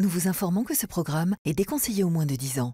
nous vous informons que ce programme est déconseillé aux moins de 10 ans.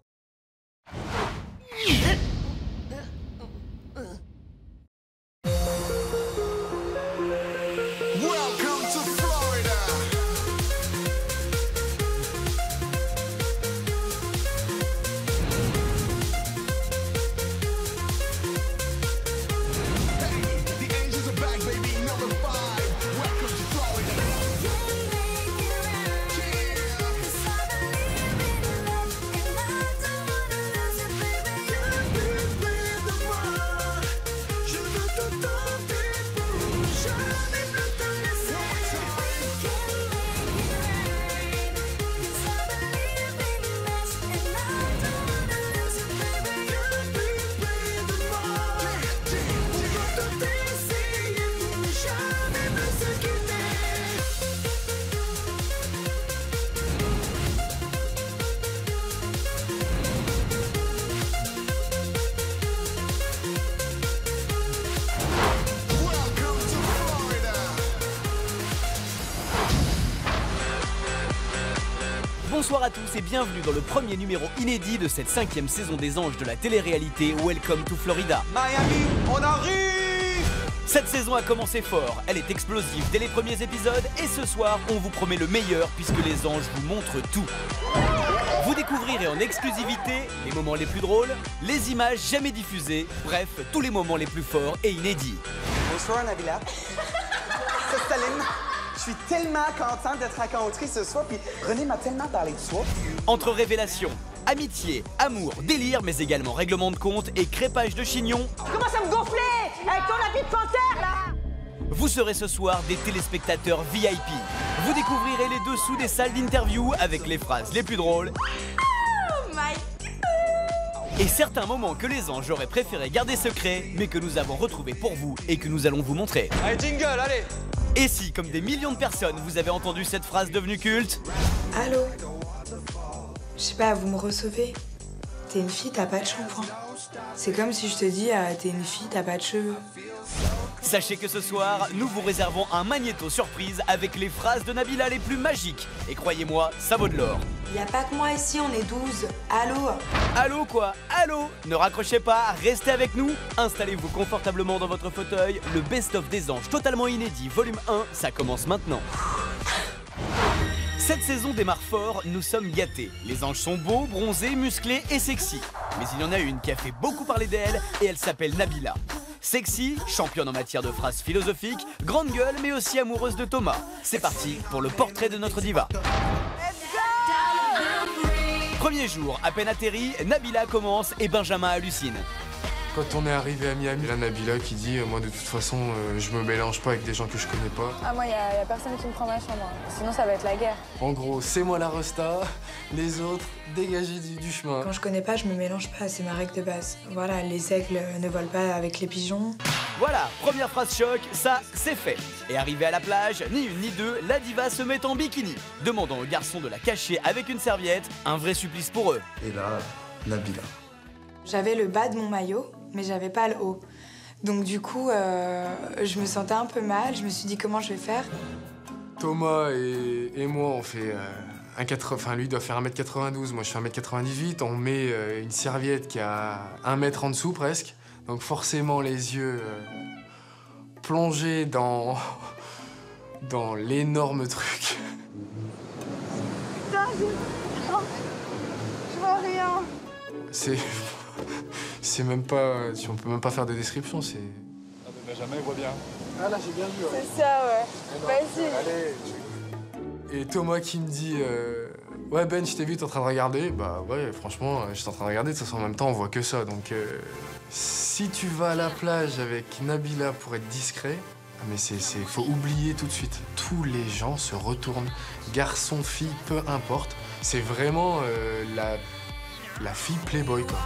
Bonsoir à tous et bienvenue dans le premier numéro inédit de cette 5e saison des Anges de la télé-réalité Welcome to Florida. Miami, on arrive! Cette saison a commencé fort, elle est explosive dès les premiers épisodes et ce soir on vous promet le meilleur puisque les anges vous montrent tout. Vous découvrirez en exclusivité les moments les plus drôles, les images jamais diffusées, bref, tous les moments les plus forts et inédits. Bonsoir Nabila. C'est Salim. Je suis tellement contente d'être rencontrée ce soir, puis René m'a tellement parlé de toi. Entre révélations, amitié, amour, délire, mais également règlement de compte et crépage de chignon. Tu commences à me gonfler avec ton habit de panthère, là! Vous serez ce soir des téléspectateurs VIP. Vous découvrirez les dessous des salles d'interview avec les phrases les plus drôles. Oh my God! Et certains moments que les anges auraient préféré garder secrets, mais que nous avons retrouvés pour vous et que nous allons vous montrer. Allez, jingle, allez! Et si, comme des millions de personnes, vous avez entendu cette phrase devenue culte? Allô? Je sais pas, vous me recevez? T'es une fille, t'as pas de shampoing. C'est comme si je te dis, t'es une fille, t'as pas de cheveux. Sachez que ce soir, nous vous réservons un magnéto surprise avec les phrases de Nabila les plus magiques. Et croyez-moi, ça vaut de l'or. Y a pas que moi ici, on est 12. Allô? Allô quoi? Allô? Ne raccrochez pas, restez avec nous. Installez-vous confortablement dans votre fauteuil. Le best-of des anges totalement inédit, volume 1, ça commence maintenant. Cette saison démarre fort, nous sommes gâtés. Les anges sont beaux, bronzés, musclés et sexy. Mais il y en a une qui a fait beaucoup parler d'elle et elle s'appelle Nabila. Sexy, championne en matière de phrases philosophiques, grande gueule mais aussi amoureuse de Thomas. C'est parti pour le portrait de notre diva. Premier jour, à peine atterri, Nabila commence et Benjamin hallucine. Quand on est arrivé à Miami, la Nabila qui dit « Moi, de toute façon, je me mélange pas avec des gens que je connais pas. » Ah, moi, y a personne qui me prend ma chambre. Sinon, ça va être la guerre. En gros, c'est moi la resta, les autres, dégagez du chemin. Quand je connais pas, je me mélange pas, c'est ma règle de base. Voilà, les aigles ne volent pas avec les pigeons. Voilà, première phrase choc, ça, c'est fait. Et arrivé à la plage, ni une ni deux, la diva se met en bikini, demandant aux garçons de la cacher avec une serviette, un vrai supplice pour eux. Et là, Nabila. J'avais le bas de mon maillot, mais j'avais pas le haut. Donc du coup, je me sentais un peu mal, je me suis dit comment je vais faire. Thomas et moi, on fait enfin lui doit faire 1m92, moi je fais 1m98, on met une serviette qui a 1 mètre en dessous presque. Donc forcément les yeux plongés dans l'énorme truc. Putain, je vois rien. C'est même pas... On peut même pas faire de description, c'est... Ah, Benjamin, il voit bien. Ah là, j'ai bien vu. Ouais. C'est ça, ouais. Vas-y. Et Thomas qui me dit Ouais, Ben, je t'ai vu, t'es en train de regarder. Bah ouais, franchement, j'étais en train de regarder. De toute façon, en même temps, on voit que ça. Donc, si tu vas à la plage avec Nabila pour être discret, mais faut oublier tout de suite. Tous les gens se retournent. Garçon, fille, peu importe. C'est vraiment la fille playboy, quoi.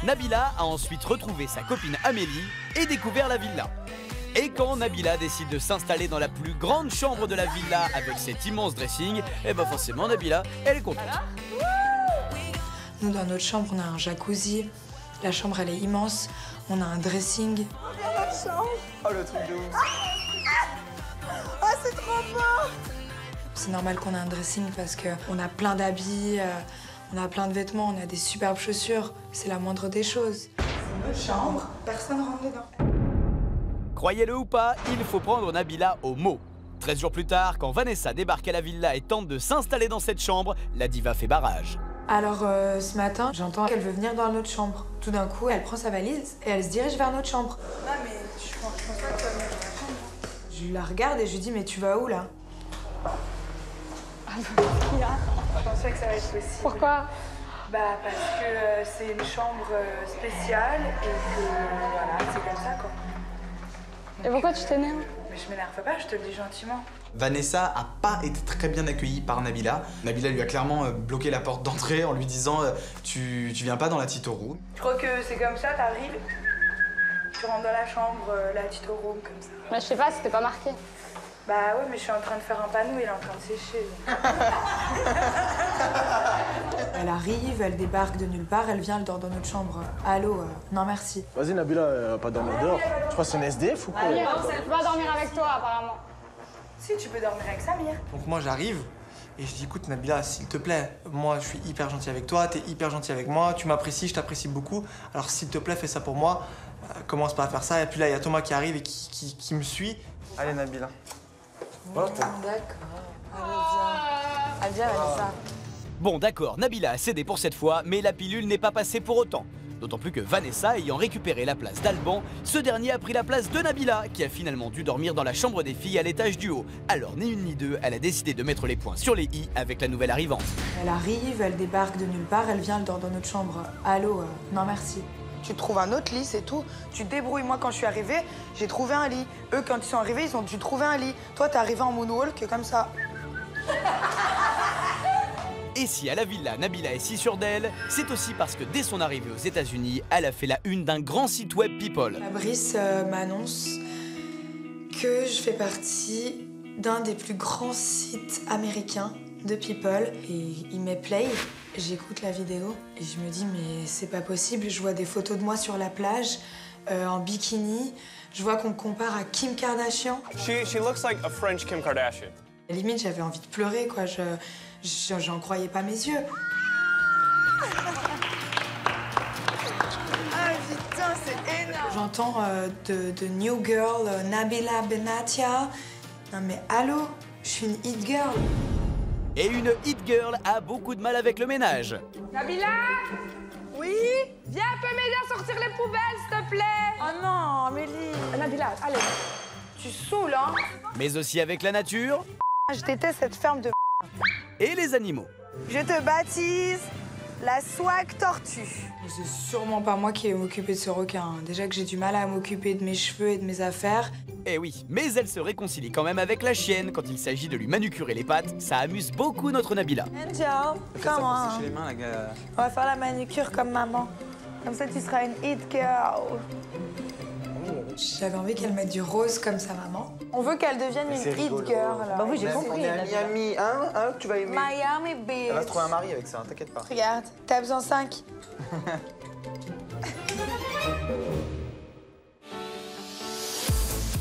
Nabila a ensuite retrouvé sa copine Amélie et découvert la villa. Et quand Nabila décide de s'installer dans la plus grande chambre de la villa avec cet immense dressing, et ben forcément Nabila, elle est contente. Nous, dans notre chambre, on a un jacuzzi. La chambre, elle est immense. On a un dressing. Regarde la chambre. Oh, le truc de ouf. Ah, c'est trop beau. C'est normal qu'on ait un dressing parce qu'on a plein d'habits, on a plein de vêtements, on a des superbes chaussures. C'est la moindre des choses. C'est notre chambre, personne rentre dedans. Croyez-le ou pas, il faut prendre Nabila au mot. 13 jours plus tard, quand Vanessa débarque à la villa et tente de s'installer dans cette chambre, la diva fait barrage. Alors ce matin, j'entends qu'elle veut venir dans notre chambre. Tout d'un coup, elle prend sa valise et elle se dirige vers notre chambre. Non mais je pense pas que tu vas venir dans la chambre. Je la regarde et je lui dis mais tu vas où là? Je pensais que ça allait être possible. Pourquoi? Bah parce que c'est une chambre spéciale et que voilà, c'est comme ça quoi. Et pourquoi tu t'énerves? Mais je m'énerve pas, je te le dis gentiment. Vanessa a pas été très bien accueillie par Nabila. Nabila lui a clairement bloqué la porte d'entrée en lui disant tu viens pas dans la Tito Room. Je crois que c'est comme ça, t'arrives, tu rentres dans la chambre, la Tito Room, comme ça. Bah, je sais pas, c'était pas marqué. Bah ouais, mais je suis en train de faire un panneau, il est en train de sécher. Elle arrive, elle débarque de nulle part, elle vient, elle dort dans notre chambre. Allô, non merci. Vas-y Nabila, elle va pas dormir dehors. Tu crois que c'est une SDF ou quoi? Je peux pas dormir avec toi, apparemment. Si, tu peux dormir avec Samir. Donc moi j'arrive et je dis écoute Nabila, s'il te plaît, moi je suis hyper gentil avec toi, t'es hyper gentil avec moi, tu m'apprécies, je t'apprécie beaucoup, alors s'il te plaît fais ça pour moi, commence pas à faire ça. Et puis là il y a Thomas qui arrive et qui me suit. Allez Nabila. D'accord. Allez, viens, Vanessa. Bon d'accord, Nabila a cédé pour cette fois, mais la pilule n'est pas passée pour autant. D'autant plus que Vanessa, ayant récupéré la place d'Alban, ce dernier a pris la place de Nabila, qui a finalement dû dormir dans la chambre des filles à l'étage du haut. Alors ni une ni deux, elle a décidé de mettre les points sur les i avec la nouvelle arrivante. Elle arrive, elle débarque de nulle part, elle vient, elle dort dans notre chambre. Allô, non merci. Tu trouves un autre lit, c'est tout. Tu te débrouilles. Moi, quand je suis arrivée, j'ai trouvé un lit. Eux, quand ils sont arrivés, ils ont dû trouver un lit. Toi, t'es arrivé en moonwalk comme ça. Et si à la villa, Nabila est si sûre d'elle, c'est aussi parce que dès son arrivée aux États-Unis, elle a fait la une d'un grand site web People. Fabrice m'annonce que je fais partie d'un des plus grands sites américains de People. Et il met play, j'écoute la vidéo et je me dis mais c'est pas possible. Je vois des photos de moi sur la plage, en bikini. Je vois qu'on me compare à Kim Kardashian. She looks like a French Kim Kardashian. Limite, j'avais envie de pleurer, quoi. J'en croyais pas mes yeux. Ah putain, c'est énorme. J'entends de New Girl, Nabila Benatia. Non mais allô, je suis une hit girl. Et une hit girl a beaucoup de mal avec le ménage. Nabila? Oui? Viens un peu m'aider à sortir les poubelles, s'il te plaît. Oh non, Amélie. Nabila, allez. Tu saoules, hein? Mais aussi avec la nature Je déteste cette ferme de et les animaux. Je te baptise la swag tortue. C'est sûrement pas moi qui vais m'occuper de ce requin. Déjà que j'ai du mal à m'occuper de mes cheveux et de mes affaires. Eh oui, mais elle se réconcilie quand même avec la chienne quand il s'agit de lui manucurer les pattes. Ça amuse beaucoup notre Nabila. Angel, comment? Sécher les mains, la gars. On va faire la manucure comme maman. Comme ça, tu seras une hit girl. J'avais envie qu'elle mette du rose comme sa maman. On veut qu'elle devienne une hit girl. Bah oui, j'ai compris. On est à Miami, hein, tu vas aimer. Miami Beach. Elle va se trouver un mari avec ça, t'inquiète pas. Regarde, t'as besoin 5.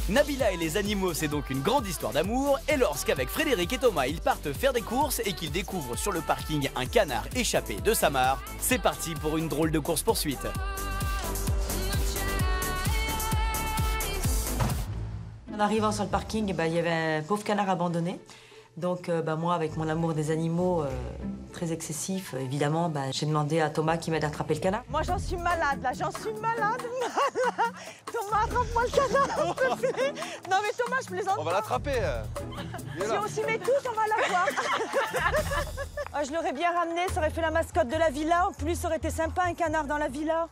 Nabila et les animaux, c'est donc une grande histoire d'amour. Et lorsqu'avec Frédéric et Thomas, ils partent faire des courses et qu'ils découvrent sur le parking un canard échappé de sa mare, c'est parti pour une drôle de course-poursuite. En arrivant sur le parking, il y avait un pauvre canard abandonné. Donc moi, avec mon amour des animaux très excessif, évidemment, j'ai demandé à Thomas qui m'aide à attraper le canard. Moi, j'en suis malade, là. J'en suis malade. Thomas, attrape-moi le canard, s'il te plaît. Non, mais Thomas, je plaisante. On va l'attraper. Si on s'y met tous, on va l'avoir. Ah, je l'aurais bien ramené, ça aurait fait la mascotte de la villa. En plus, ça aurait été sympa, un canard dans la villa.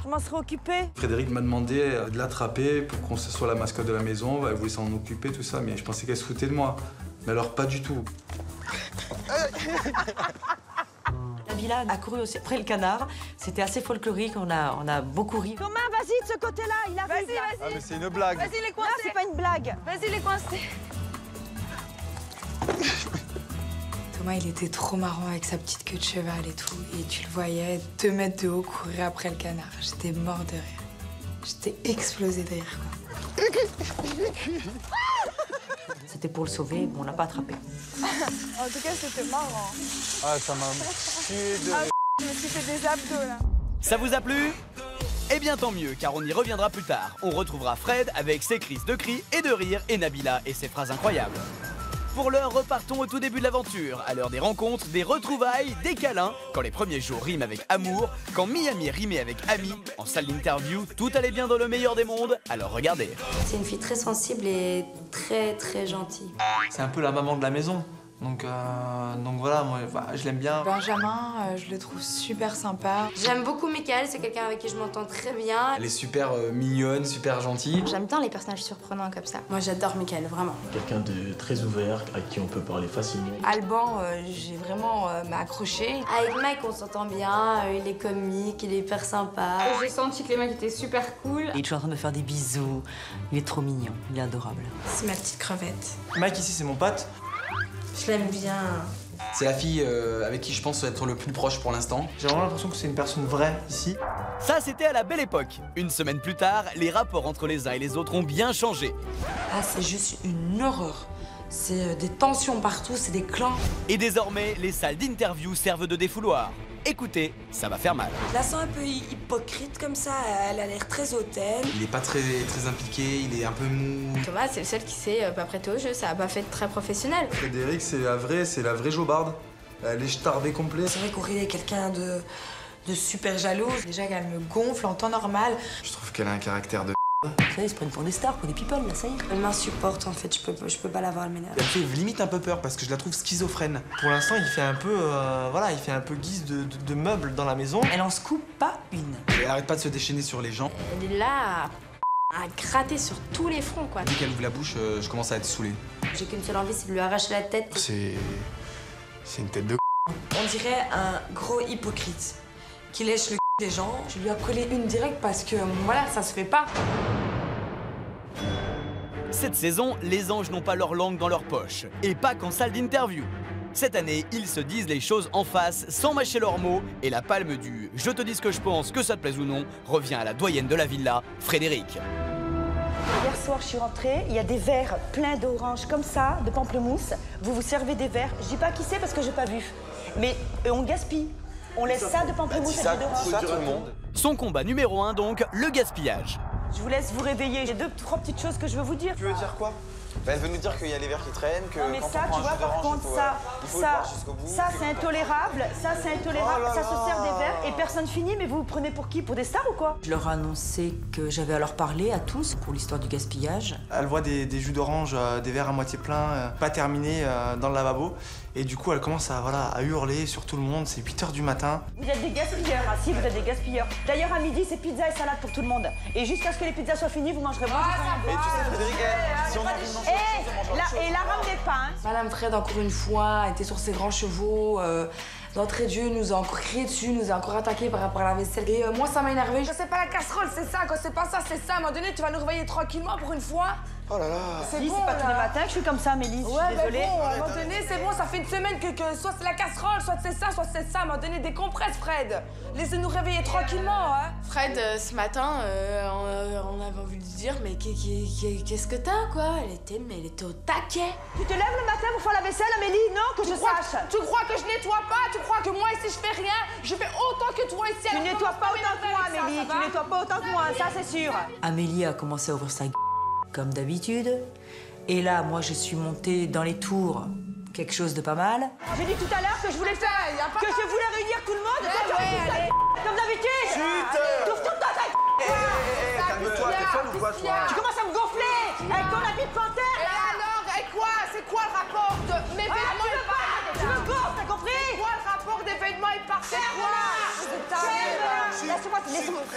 Je m'en serais occupée. Frédéric m'a demandé de l'attraper pour qu'on soit la mascotte de la maison. Elle voulait s'en occuper, tout ça, mais je pensais qu'elle se foutait de moi. Mais alors, pas du tout. La villa a couru aussi après le canard. C'était assez folklorique, on a beaucoup ri. Thomas, vas-y, de ce côté-là, il arrive. Vas-y, vas-y. Ah, mais c'est une blague. Vas-y, les coincés. Non, c'est pas une blague. Vas-y, les coincés. Thomas, il était trop marrant avec sa petite queue de cheval et tout. Et tu le voyais 2 mètres de haut courir après le canard. J'étais mort de rire. J'étais explosée de rire, quoi. C'était pour le sauver, mais on l'a pas attrapé. En tout cas, c'était marrant. Ah, ça m'a tué de... Je me suis fait des abdos, là. Ça vous a plu? Eh bien tant mieux, car on y reviendra plus tard. On retrouvera Fred avec ses crises de cris et de rire et Nabila et ses phrases incroyables. Pour l'heure, repartons au tout début de l'aventure, à l'heure des rencontres, des retrouvailles, des câlins, quand les premiers jours riment avec amour, quand Miami rimait avec ami, en salle d'interview, tout allait bien dans le meilleur des mondes, alors regardez. C'est une fille très sensible et très gentille. C'est un peu la maman de la maison. Donc voilà, moi je l'aime bien. Benjamin, je le trouve super sympa. J'aime beaucoup Michael, c'est quelqu'un avec qui je m'entends très bien. Elle est super mignonne, super gentille. J'aime bien les personnages surprenants comme ça. Moi j'adore Michael, vraiment. Quelqu'un de très ouvert, à qui on peut parler facilement. Alban, j'ai vraiment accroché. Avec Mike, on s'entend bien, il est comique, il est hyper sympa. J'ai senti que les mecs étaient super cool. Il est toujours en train de me faire des bisous. Il est trop mignon, il est adorable. C'est ma petite crevette. Mike ici, c'est mon pote. Je l'aime bien. C'est la fille avec qui je pense être le plus proche pour l'instant. J'ai vraiment l'impression que c'est une personne vraie ici. Ça, c'était à la belle époque. Une semaine plus tard, les rapports entre les uns et les autres ont bien changé. Ah, c'est juste une horreur. C'est des tensions partout, c'est des clans. Et désormais, les salles d'interview servent de défouloir. Écoutez, ça va faire mal. Je la sens un peu hypocrite comme ça, elle a l'air très hautaine. Il est pas très impliqué, il est un peu mou. Thomas, c'est le seul qui s'est pas prêté au jeu, ça a pas fait très professionnel. Frédéric, c'est la vraie jobarde. Elle est starbée complet. C'est vrai qu'Aurélie est quelqu'un de super jalouse. Déjà qu'elle me gonfle en temps normal. Je trouve qu'elle a un caractère de... Ça y est, ils se prennent pour des stars, pour des people, là, ça y est. Elle m'insupporte en fait, je peux pas la voir, elle m'énerve. Elle fait limite un peu peur parce que je la trouve schizophrène. Pour l'instant, il fait un peu, il fait un peu guise de meuble dans la maison. Elle en scoop pas une. Elle arrête pas de se déchaîner sur les gens. Elle est là à gratter sur tous les fronts, quoi. Dès qu'elle ouvre la bouche, je commence à être saoulé. J'ai qu'une seule envie, c'est de lui arracher la tête. C'est une tête de On dirait un gros hypocrite qui lèche le des gens. Je lui ai collé une directe parce que, voilà, ça se fait pas. Cette saison, les anges n'ont pas leur langue dans leur poche. Et pas qu'en salle d'interview. Cette année, ils se disent les choses en face, sans mâcher leurs mots. Et la palme du « je te dis ce que je pense, que ça te plaise ou non » revient à la doyenne de la villa, Frédéric. Hier soir, je suis rentrée, il y a des verres pleins d'oranges comme ça, de pamplemousse. Vous vous servez des verres. Je dis pas qui c'est parce que j'ai pas vu. Mais on gaspille. On laisse ça de pamplemousse et d'orange. Son combat numéro 1 donc, le gaspillage. Je vous laisse vous réveiller. J'ai 2-3 petites choses que je veux vous dire. Tu veux dire quoi? Elle veut nous dire qu'il y a les verres qui traînent, que non mais quand ça, on prend tu vois, un jus par d'orange, contre, il faut le boire jusqu'au bout. ça c'est intolérable, ça c'est intolérable, Oh là ça se sert là. des verres et personne finit, mais vous vous prenez pour qui? Pour des stars ou quoi? Je leur ai annoncé que j'avais à leur parler à tous pour l'histoire du gaspillage. Elle voit des jus d'orange, des verres à moitié pleins, pas terminés dans le lavabo. Et du coup, elle commence à hurler sur tout le monde. C'est 8 h du matin. Vous êtes des gaspilleurs, hein, si vous êtes des gaspilleurs. D'ailleurs, à midi, c'est pizza et salade pour tout le monde. Et jusqu'à ce que les pizzas soient finies, vous mangerez moins. Mais tu sais, Frédéric, si on a envie de manger autre chose, on mange autre chose. Et la ramenez pas, hein. Madame Fred, encore une fois, était sur ses grands chevaux. D'entrée de jeu, nous a encore crié dessus, nous a encore attaqué par rapport à la vaisselle. Et moi, ça m'a énervé. Quand c'est pas la casserole, c'est ça. Quand c'est pas ça, c'est ça. À un moment donné, tu vas nous réveiller tranquillement pour une fois. Oh là là. C'est Si, bon, c'est pas tous les là. matins que je suis comme ça, Amélie. Ouais, je suis désolée. bon, à un moment donné, c'est bon, ça fait une semaine que soit c'est la casserole, soit c'est ça, soit c'est ça. À un moment donné, décompresse, Fred. Laissez-nous réveiller tranquillement, hein. Fred, ce matin, on avait envie de dire, mais qu'est-ce que t'as, quoi? Elle était au taquet. Tu te lèves le matin pour faire la vaisselle, Amélie? Non, que je sache. Tu crois que je nettoie pas? Tu crois que moi ici je fais rien? Je fais autant que toi ici. Tu nettoies pas autant que moi, Amélie. Tu nettoies pas autant que moi, ça c'est sûr. Amélie a commencé à ouvrir sa comme d'habitude. Et là, moi, je suis montée dans les tours, quelque chose de pas mal. J'ai dit tout à l'heure que je voulais faire, que je voulais réunir tout le monde. allez. Comme d'habitude. Chut. T'ouvres tout ta tête. Calme-toi, t'es folle ou quoi, toi? Tu commences à me gonfler avec ton habit de panthère. Et alors, et quoi? C'est quoi le rapport de mes vêtements et parfaits? Tu me gonfles, t'as compris? C'est quoi le rapport des vêtements et parfaits?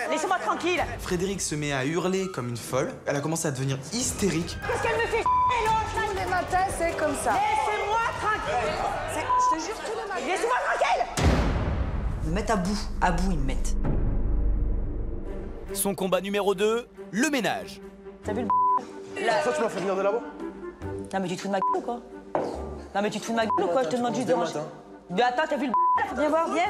Laissez-moi tranquille. Frédéric se met à hurler comme une folle. Elle a commencé à devenir hystérique. Qu'est-ce qu'elle me fait l'autre? Tous les matins, c'est comme ça. Laissez-moi tranquille. Je te jure, tous les matins. Laissez-moi tranquille. Ils me mettent à bout, ils me mettent. Son combat numéro 2, le ménage. T'as vu le Pourquoi tu m'as fait venir de là-bas? Non mais tu te fous de ma gueule ou quoi? Non mais tu te fous de ma gueule ou quoi? Je te demande juste de ranger. Mais attends, t'as vu le Viens voir, viens.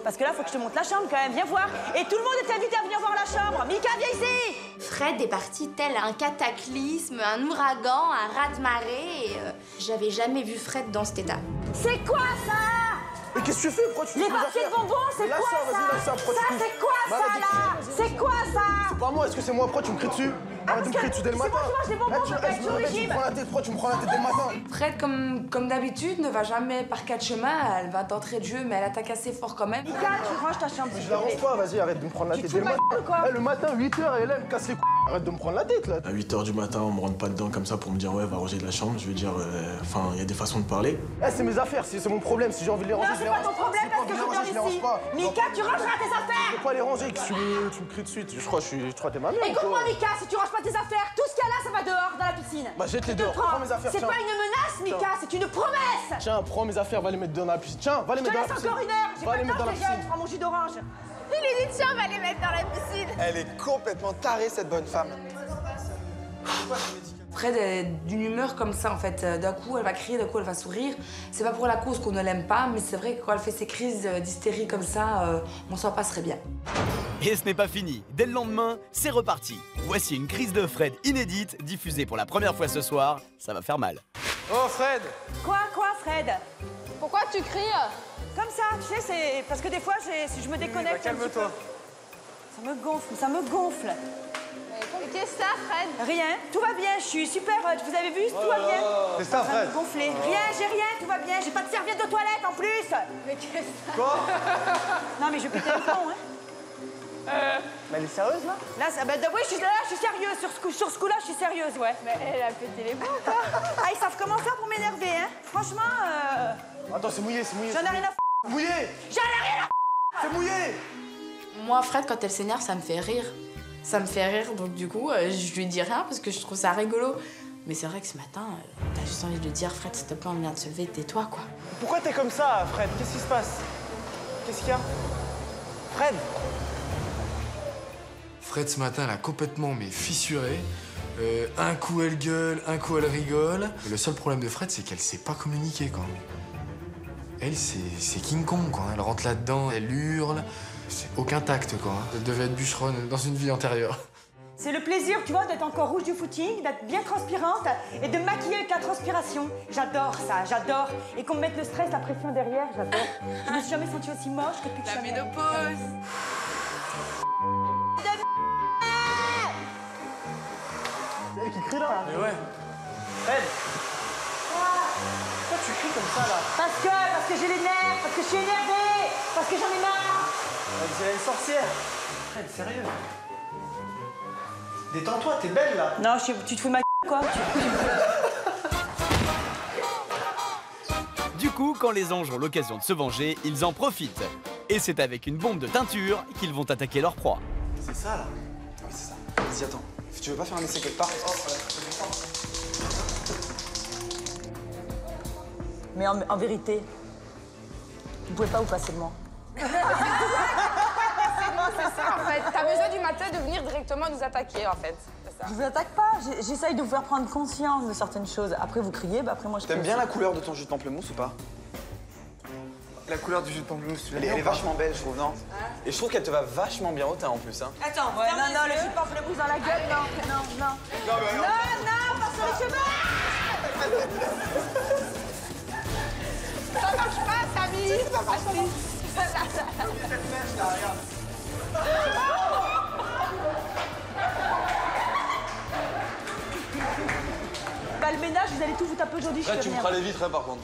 Parce que là, faut que je te montre la chambre quand même, viens voir. Et tout le monde est invité à venir voir la chambre. Mika, viens ici. Fred est parti tel un cataclysme, un ouragan, un raz-de-marée. Et, j'avais jamais vu Fred dans cet état. C'est quoi ça? Mais qu'est-ce que tu fais? Pourquoi tu fais les papiers de bonbons, c'est quoi ça? Ça, c'est quoi ça là? C'est quoi ça? C'est pas moi, est-ce que c'est moi? Pourquoi tu me cries dessus? Arrête de me crier dessus dès le matin. C'est moi qui mange des bonbons, je vais être au régime. Tu me prends la tête, pourquoi tu me prends la tête dès le matin? Fred, comme d'habitude, ne va jamais par quatre chemins. Elle va d'entrée de jeu, mais elle attaque assez fort quand même. Mika, tu ranges ta chambre. Je la range pas, vas-y, arrête de me prendre la tête dès le matin. Le matin, 8h, et là, elle me casse les couilles. Arrête de me prendre la tête là. À 8h du matin, on me rentre pas dedans comme ça pour me dire ouais, va ranger de la chambre. Je vais dire, enfin, il y a des façons de parler. Eh, c'est mes affaires, c'est mon problème. Si j'ai envie de les ranger, je les range. Non, c'est pas ton problème parce que je dors ici. Mika, tu rangeras tes affaires. Je peux pas les ranger, tu me cries dessus. Je crois que t'es ma mère. Écoute-moi, Mika, si tu ranges pas tes affaires, tout ce qu'il y a là, ça va dehors, dans la piscine. Bah, jette-les dehors, prends mes affaires. C'est pas une menace, Mika, c'est une promesse. Tiens, prends mes affaires, va les mettre dans la piscine. Tiens, va les mettre dans la piscine. Je te laisse encore une heure. J'ai pas le temps, je les jette, je prends mon jus d'orange. Il est dit, tiens, on va les mettre dans la piscine. Elle est complètement tarée, cette bonne femme. Fred est d'une humeur comme ça, en fait. D'un coup, elle va crier, d'un coup, elle va sourire. C'est pas pour la cause qu'on ne l'aime pas, mais c'est vrai que quand elle fait ses crises d'hystérie comme ça, on s'en passerait bien. Et ce n'est pas fini. Dès le lendemain, c'est reparti. Voici une crise de Fred inédite, diffusée pour la première fois ce soir. Ça va faire mal. Oh, Fred! Quoi, Fred? Pourquoi tu cries? Comme ça, tu sais, c'est parce que des fois, si je me déconnecte. Calme-toi. Ça me gonfle. Qu'est-ce que ça, Fred? Rien, tout va bien, je suis super hot. Vous avez vu, tout va bien. C'est ça, Fred? Ça me gonfler. Rien, j'ai rien, tout va bien. J'ai pas de serviette de toilette en plus. Mais qu'est-ce que ça? Quoi? Non, mais je vais péter le plomb, hein. Mais elle est sérieuse, là? Là, oui, je suis sérieuse. Sur ce coup-là, je suis sérieuse, ouais. Mais elle a pété les plombs, quoi. Ah, ils savent comment faire pour m'énerver, hein. Franchement, Attends, c'est mouillé, c'est mouillé. j'en ai rien à C'est mouillé! J'en ai rien à C'est mouillé! Moi, Fred, quand elle s'énerve, ça me fait rire. Ça me fait rire, donc du coup, je lui dis rien parce que je trouve ça rigolo. Mais c'est vrai que ce matin, t'as juste envie de lui dire, Fred, s'il te plaît, on vient de se lever, tais-toi, quoi. Pourquoi t'es comme ça, Fred? Qu'est-ce qui se passe? Qu'est-ce qu'il y a? Fred? Fred, ce matin, elle a complètement fissuré. Un coup, elle gueule, un coup, elle rigole. Le seul problème de Fred, c'est qu'elle sait pas communiquer, quoi. Elle, c'est King Kong, quoi. Elle rentre là-dedans, elle hurle. C'est aucun tact, quoi. Elle devait être bûcheronne dans une vie antérieure. C'est le plaisir, tu vois, d'être encore rouge du footing, d'être bien transpirante et de maquiller avec la transpiration. J'adore ça, j'adore. Et qu'on me mette le stress, la pression derrière, j'adore. Je me suis jamais sentie aussi moche que depuis que je suis La ménopause. C'est elle qui crie là. Mais ouais. Fred! Pourquoi tu cries comme ça, là? Parce que j'ai les nerfs, parce que je suis énervée, parce que j'en ai marre. On dirait une sorcière. Fred, sérieux? Détends-toi, t'es belle, là. Non, tu te fous de ma quoi. Du coup, quand les anges ont l'occasion de se venger, ils en profitent. Et c'est avec une bombe de teinture qu'ils vont attaquer leur proie. C'est ça, là? Oui, c'est ça. Vas-y, attends. Tu veux pas faire un essai quelque part? Mais en vérité, vous pouvez pas vous passer de moi. C'est ça, en fait. T'as besoin du matin de venir directement nous attaquer, en fait. C'est ça. Je vous attaque pas, j'essaye de vous faire prendre conscience de certaines choses. Après, vous criez, bah après, moi, je T'aimes bien la couleur de ton jus de pamplemousse ou pas? La couleur du jus de pamplemousse, tu l'aimes Elle bien est ou pas? vachement belle, je trouve, non? Et je trouve qu'elle te va vachement bien au teint en plus, hein. Attends, ouais, non, le jus de pamplemousse dans la gueule, non. Non, pas sur les cheveux. Ça marche pas, Samy. Ça marche pas. Bah, le ménage, vous allez tout vous taper aujourd'hui, je Là, peux tu me rien. feras les vitres, hein, par contre.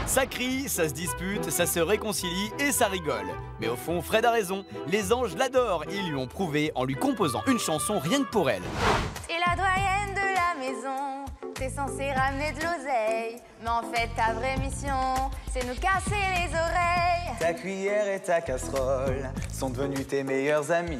Ça crie, ça se dispute, ça se réconcilie et ça rigole. Mais au fond, Fred a raison, les anges l'adorent et ils lui ont prouvé en lui composant une chanson rien que pour elle. T'es la doyenne de la maison, t'es censé ramener de l'oseille. Mais en fait, ta vraie mission, c'est nous casser les oreilles. Ta cuillère et ta casserole sont devenus tes meilleurs amis.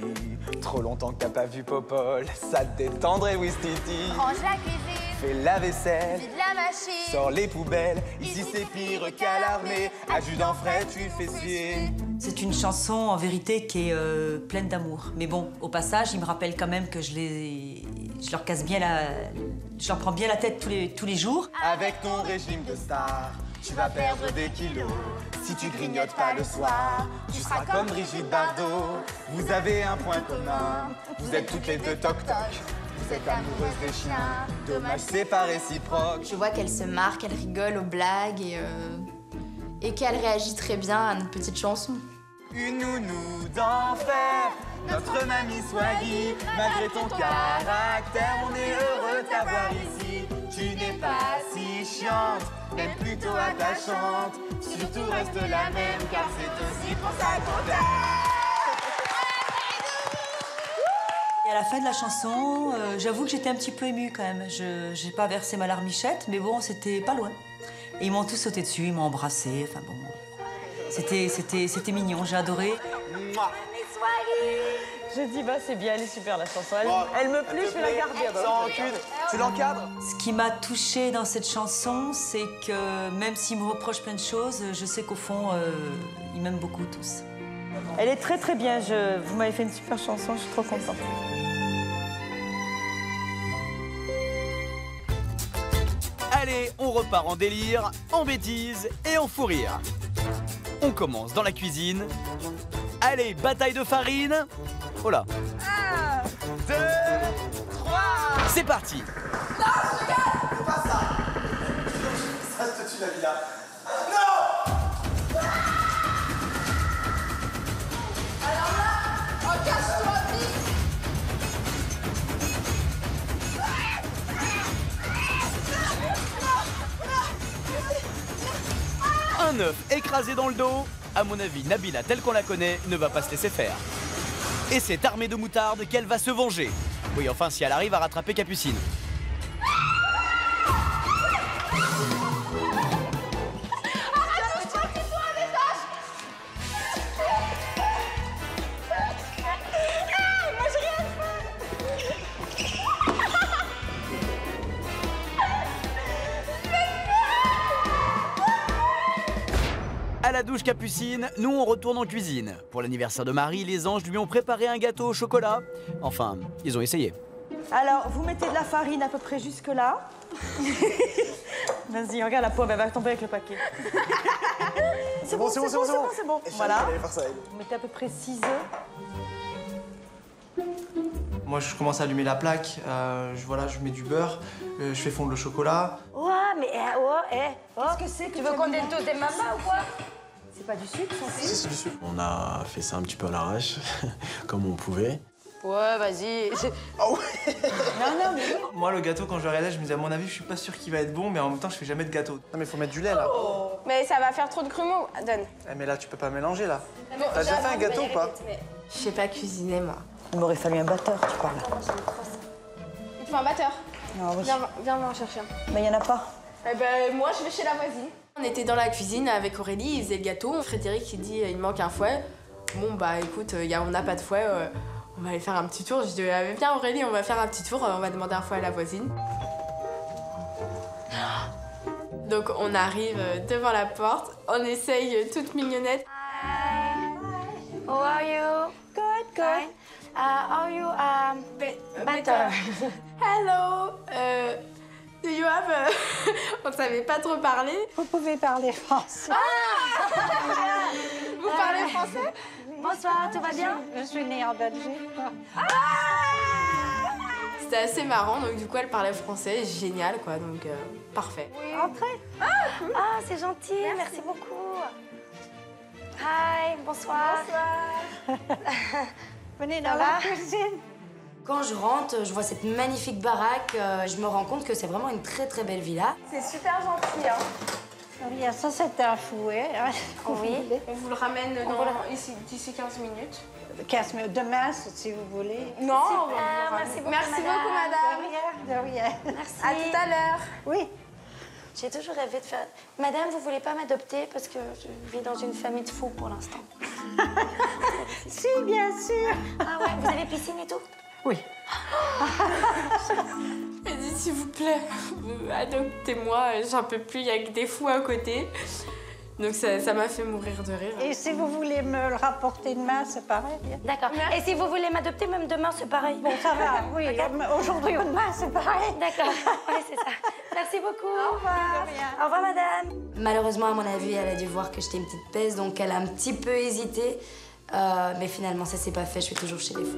Trop longtemps que t'as pas vu Popol, ça te détendrait Wistiti. Range la cuisine, Fais la vaisselle, vide la machine. sors les poubelles, ici c'est pire qu'à l'armée. Adjudant Fred, tu fais fessier. C'est une chanson, en vérité, qui est pleine d'amour. Mais bon, au passage, il me rappelle quand même que je leur prends bien la tête tous les jours. Avec ton régime de star, tu vas perdre des kilos. Si tu grignotes pas le soir, tu seras comme Brigitte Bardot. Vous avez un point commun, vous êtes toutes les deux toc-toc. Vous êtes amoureuses des chiens, dommage c'est pas réciproque. Je vois qu'elle se marre, qu'elle rigole aux blagues et qu'elle réagit très bien à notre petite chanson. Une nounou d'enfer, notre mamie Swaggy. Malgré ton caractère, on est heureux de t'avoir ici. Tu n'es pas si chiante, même plutôt attachante. Surtout reste la même, car c'est aussi pour ça qu'on t'aime. Et à la fin de la chanson, j'avoue que j'étais un petit peu émue quand même. Je n'ai pas versé ma larmichette, mais bon, c'était pas loin. Et ils m'ont tous sauté dessus, ils m'ont embrassé, enfin bon... C'était mignon, j'ai adoré. Je dis, bah c'est bien, elle est super la chanson. Elle me plaît, je vais la garder. Sans rancune, tu l'encadres. Ce qui m'a touchée dans cette chanson, c'est que même s'ils me reprochent plein de choses, je sais qu'au fond, ils m'aiment beaucoup tous. Elle est très très bien, vous m'avez fait une super chanson, je suis trop contente. Allez, on repart en délire, en bêtises et en fou rire. On commence dans la cuisine. Allez, bataille de farine. Oh là. 1, 2, 3. C'est parti. Non, je regarde. C'est pas ça. Ça, je te tue, Nabila. Non. Alors là, oh, cache-toi vite. Un œuf écrasé dans le dos. À mon avis, Nabila, telle qu'on la connaît, ne va pas se laisser faire. Et c'est armée de moutarde qu'elle va se venger. Oui, enfin, si elle arrive à rattraper Capucine. À la douche Capucine, nous on retourne en cuisine. Pour l'anniversaire de Marie, les anges lui ont préparé un gâteau au chocolat. Enfin, ils ont essayé. Alors, vous mettez de la farine à peu près jusque là. Vas-y, regarde la pomme, elle va tomber avec le paquet. C'est bon, c'est bon. Voilà. Vous mettez à peu près 6 œufs. Moi, je commence à allumer la plaque, je mets du beurre, je fais fondre le chocolat. Ouais, mais qu'est-ce que c'est que tu veux qu'on ait tous des mamas ou quoi? C'est pas du sucre, C'est du sucre. On a fait ça un petit peu à l'arrache, comme on pouvait. Ouais, vas-y. Oh ouais. Non, mais... Moi, le gâteau, quand je le réalise, je me dis, à mon avis, je suis pas sûr qu'il va être bon, mais en même temps, je fais jamais de gâteau. Non, mais faut mettre du lait, là. Oh. Mais ça va faire trop de grumeaux. Donne. Mais là, tu peux pas mélanger, là. Bon, t'as déjà fait un gâteau ou pas? Je sais pas cuisiner, moi. Il m'aurait fallu un batteur, tu parles. Il te faut un batteur? Non, oui. Viens m'en chercher un. Mais il y en a pas. Eh ben, moi, je vais chez la voisine. On était dans la cuisine avec Aurélie, il faisait le gâteau. Frédéric, il dit, il manque un fouet. Bon, bah écoute, on n'a pas de fouet, on va aller faire un petit tour. Je dis, viens Aurélie, on va faire un petit tour, on va demander un fouet à la voisine. Donc on arrive devant la porte, on essaye toute mignonnette. Hi. How are you? Good, good. Are you better? Hello. Do you have? On savait pas trop parler. Vous pouvez parler français. Vous parlez français? Bonsoir, tout va bien? Je suis née en Belgique. C'était assez marrant, donc du coup elle parlait français, génial quoi, donc parfait. Oui. Entrez. Ah, c'est gentil, merci beaucoup. Hi, bonsoir. Bonsoir. Venez dans la cuisine. Quand je rentre, je vois cette magnifique baraque, je me rends compte que c'est vraiment une très très belle villa. C'est super gentil, hein. Oui, ça c'est un fouet. Oui. On vous le ramène d'ici 15 minutes. 15 minutes. Demain, si vous voulez. Non. Merci beaucoup, madame. De rien. Merci. À tout à l'heure. Oui. J'ai toujours rêvé de faire... Madame, vous voulez pas m'adopter parce que je vis dans une famille de fous pour l'instant. Si, bien sûr. Ah ouais, vous avez piscine et tout? Oui. Elle dit, s'il vous plaît, adoptez-moi, j'en peux plus, il y a que des fous à côté. Donc ça m'a fait mourir de rire. Et si vous voulez me le rapporter demain, c'est pareil. D'accord. Et si vous voulez m'adopter, même demain, c'est pareil. Bon, ça va, oui. Aujourd'hui ou demain, c'est pareil. D'accord. Oui, c'est ça. Merci beaucoup. Au revoir. Au revoir, madame. Malheureusement, à mon avis, elle a dû voir que j'étais une petite peste, donc elle a un petit peu hésité. Mais finalement, ça s'est pas fait, je suis toujours chez les fous.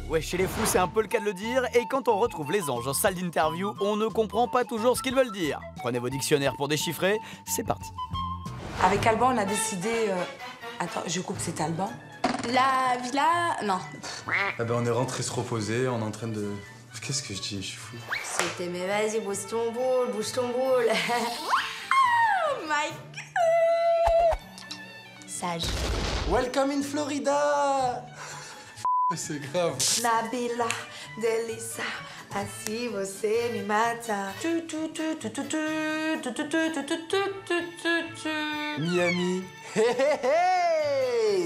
Ouais, chez les fous, c'est un peu le cas de le dire, et quand on retrouve les anges en salle d'interview, on ne comprend pas toujours ce qu'ils veulent dire. Prenez vos dictionnaires pour déchiffrer, c'est parti. Avec Alban, on a décidé... Attends, je coupe, c'est Alban. La villa... Non. Ah ben on est rentré se reposer, on est en train de... Qu'est-ce que je dis? Je suis fou. C'était, mais vas-y, bouge ton boule, bouge ton boule. Oh my God. Sage. Welcome in Florida. C'est grave. Nabila, delícia, assim você me mata. Miami.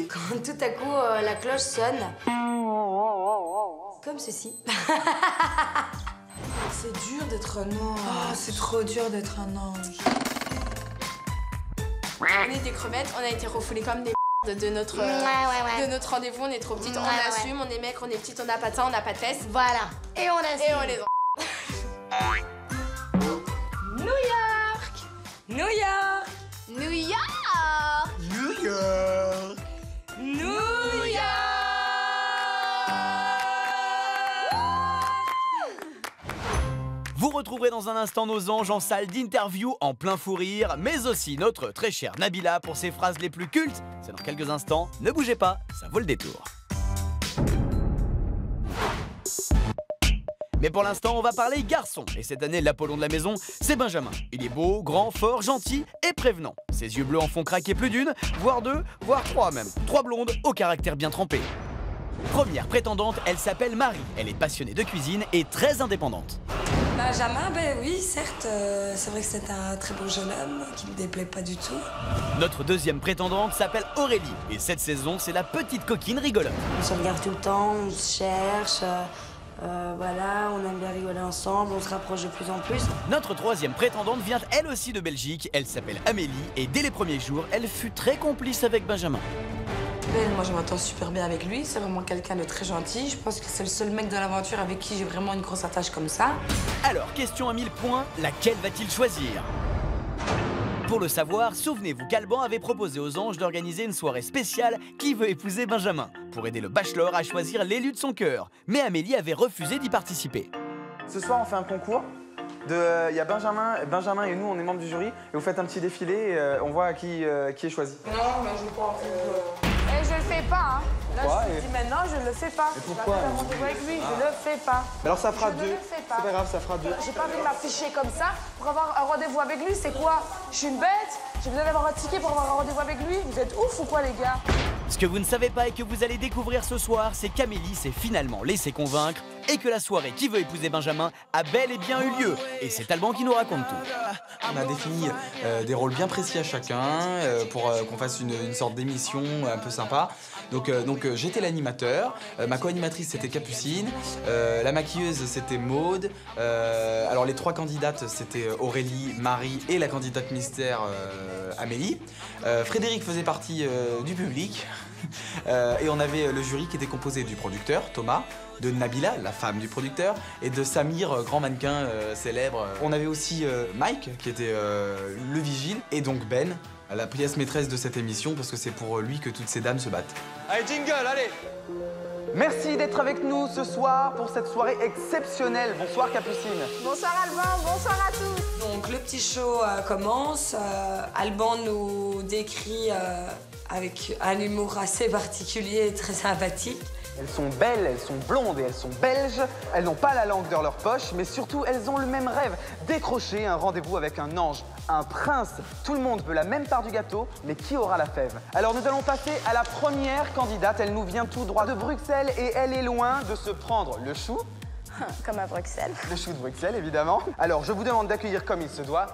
Quand tout à coup, la cloche sonne. Comme ceci. C'est dur d'être un ange. Oh, c'est trop dur d'être un ange. On est des crevettes, on a été refoulés comme des de notre rendez-vous, on est trop petites, on assume, on est mecs, on est petites, on n'a pas de sein, on n'a pas de fesses. Voilà. Et on assume. Et on les New York. New York. New York. New York. New York. Vous retrouverez dans un instant nos anges en salle d'interview en plein fou rire, mais aussi notre très chère Nabila pour ses phrases les plus cultes. C'est dans quelques instants, ne bougez pas, ça vaut le détour. Mais pour l'instant, on va parler garçon. Et cette année, l'Apollon de la maison, c'est Benjamin. Il est beau, grand, fort, gentil et prévenant. Ses yeux bleus en font craquer plus d'une, voire deux, voire trois même. Trois blondes au caractère bien trempé. Première prétendante, elle s'appelle Marie. Elle est passionnée de cuisine et très indépendante. Benjamin, ben oui, certes, c'est vrai que c'est un très beau jeune homme qui me déplaît pas du tout. Notre deuxième prétendante s'appelle Aurélie. Et cette saison, c'est la petite coquine rigolote. On se regarde tout le temps, on se cherche. Voilà, on aime bien rigoler ensemble, on se rapproche de plus en plus. Notre troisième prétendante vient elle aussi de Belgique. Elle s'appelle Amélie et dès les premiers jours, elle fut très complice avec Benjamin. Ben, moi je m'entends super bien avec lui, c'est vraiment quelqu'un de très gentil. Je pense que c'est le seul mec de l'aventure avec qui j'ai vraiment une grosse attache comme ça. Alors, question à 1000 points, laquelle va-t-il choisir? Pour le savoir, souvenez-vous qu'Alban avait proposé aux anges d'organiser une soirée spéciale Qui veut épouser Benjamin pour aider le bachelor à choisir l'élu de son cœur. Mais Amélie avait refusé d'y participer. Ce soir, on fait un concours. Il y a Benjamin et nous, on est membres du jury. Et vous faites un petit défilé et on voit qui est choisi. Non, mais je veux pas en fait. Et je le fais pas, hein. Là, Quoi, je te dis maintenant, je le fais pas. Et pourquoi? Je vais faire rendez-vous avec lui, je le fais pas. Alors ça fera Je deux. ne le fais pas. C'est pas grave, ça fera deux. J'ai pas envie de m'afficher comme ça pour avoir un rendez-vous avec lui. C'est quoi? Je suis une bête? J'ai besoin d'avoir un ticket pour avoir un rendez-vous avec lui? Vous êtes ouf ou quoi, les gars? Ce que vous ne savez pas et que vous allez découvrir ce soir, c'est qu'Amélie s'est finalement laissée convaincre et que la soirée Qui veut épouser Benjamin a bel et bien eu lieu. Et c'est Alban qui nous raconte tout. On a défini des rôles bien précis à chacun pour qu'on fasse une sorte d'émission un peu sympa. Donc j'étais l'animateur, ma co-animatrice c'était Capucine, la maquilleuse c'était Maude, alors les trois candidates c'était Aurélie, Marie et la candidate mystère Amélie. Frédéric faisait partie du public et on avait le jury qui était composé du producteur Thomas, de Nabila, la femme du producteur, et de Samir, grand mannequin célèbre. On avait aussi Mike qui était le vigile et donc Ben, la pièce maîtresse de cette émission parce que c'est pour lui que toutes ces dames se battent. Allez, jingle, allez! Merci d'être avec nous ce soir pour cette soirée exceptionnelle. Bonsoir Capucine. Bonsoir Alban, bonsoir à tous. Donc le petit show commence. Alban nous décrit avec un humour assez particulier et très sympathique. Elles sont belles, elles sont blondes et elles sont belges. Elles n'ont pas la langue dans leur poche, mais surtout elles ont le même rêve, décrocher un rendez-vous avec un ange, un prince. Tout le monde veut la même part du gâteau, mais qui aura la fève? Alors nous allons passer à la première candidate. Elle nous vient tout droit de Bruxelles et elle est loin de se prendre le chou. Comme à Bruxelles. Le chou de Bruxelles, évidemment. Alors je vous demande d'accueillir comme il se doit...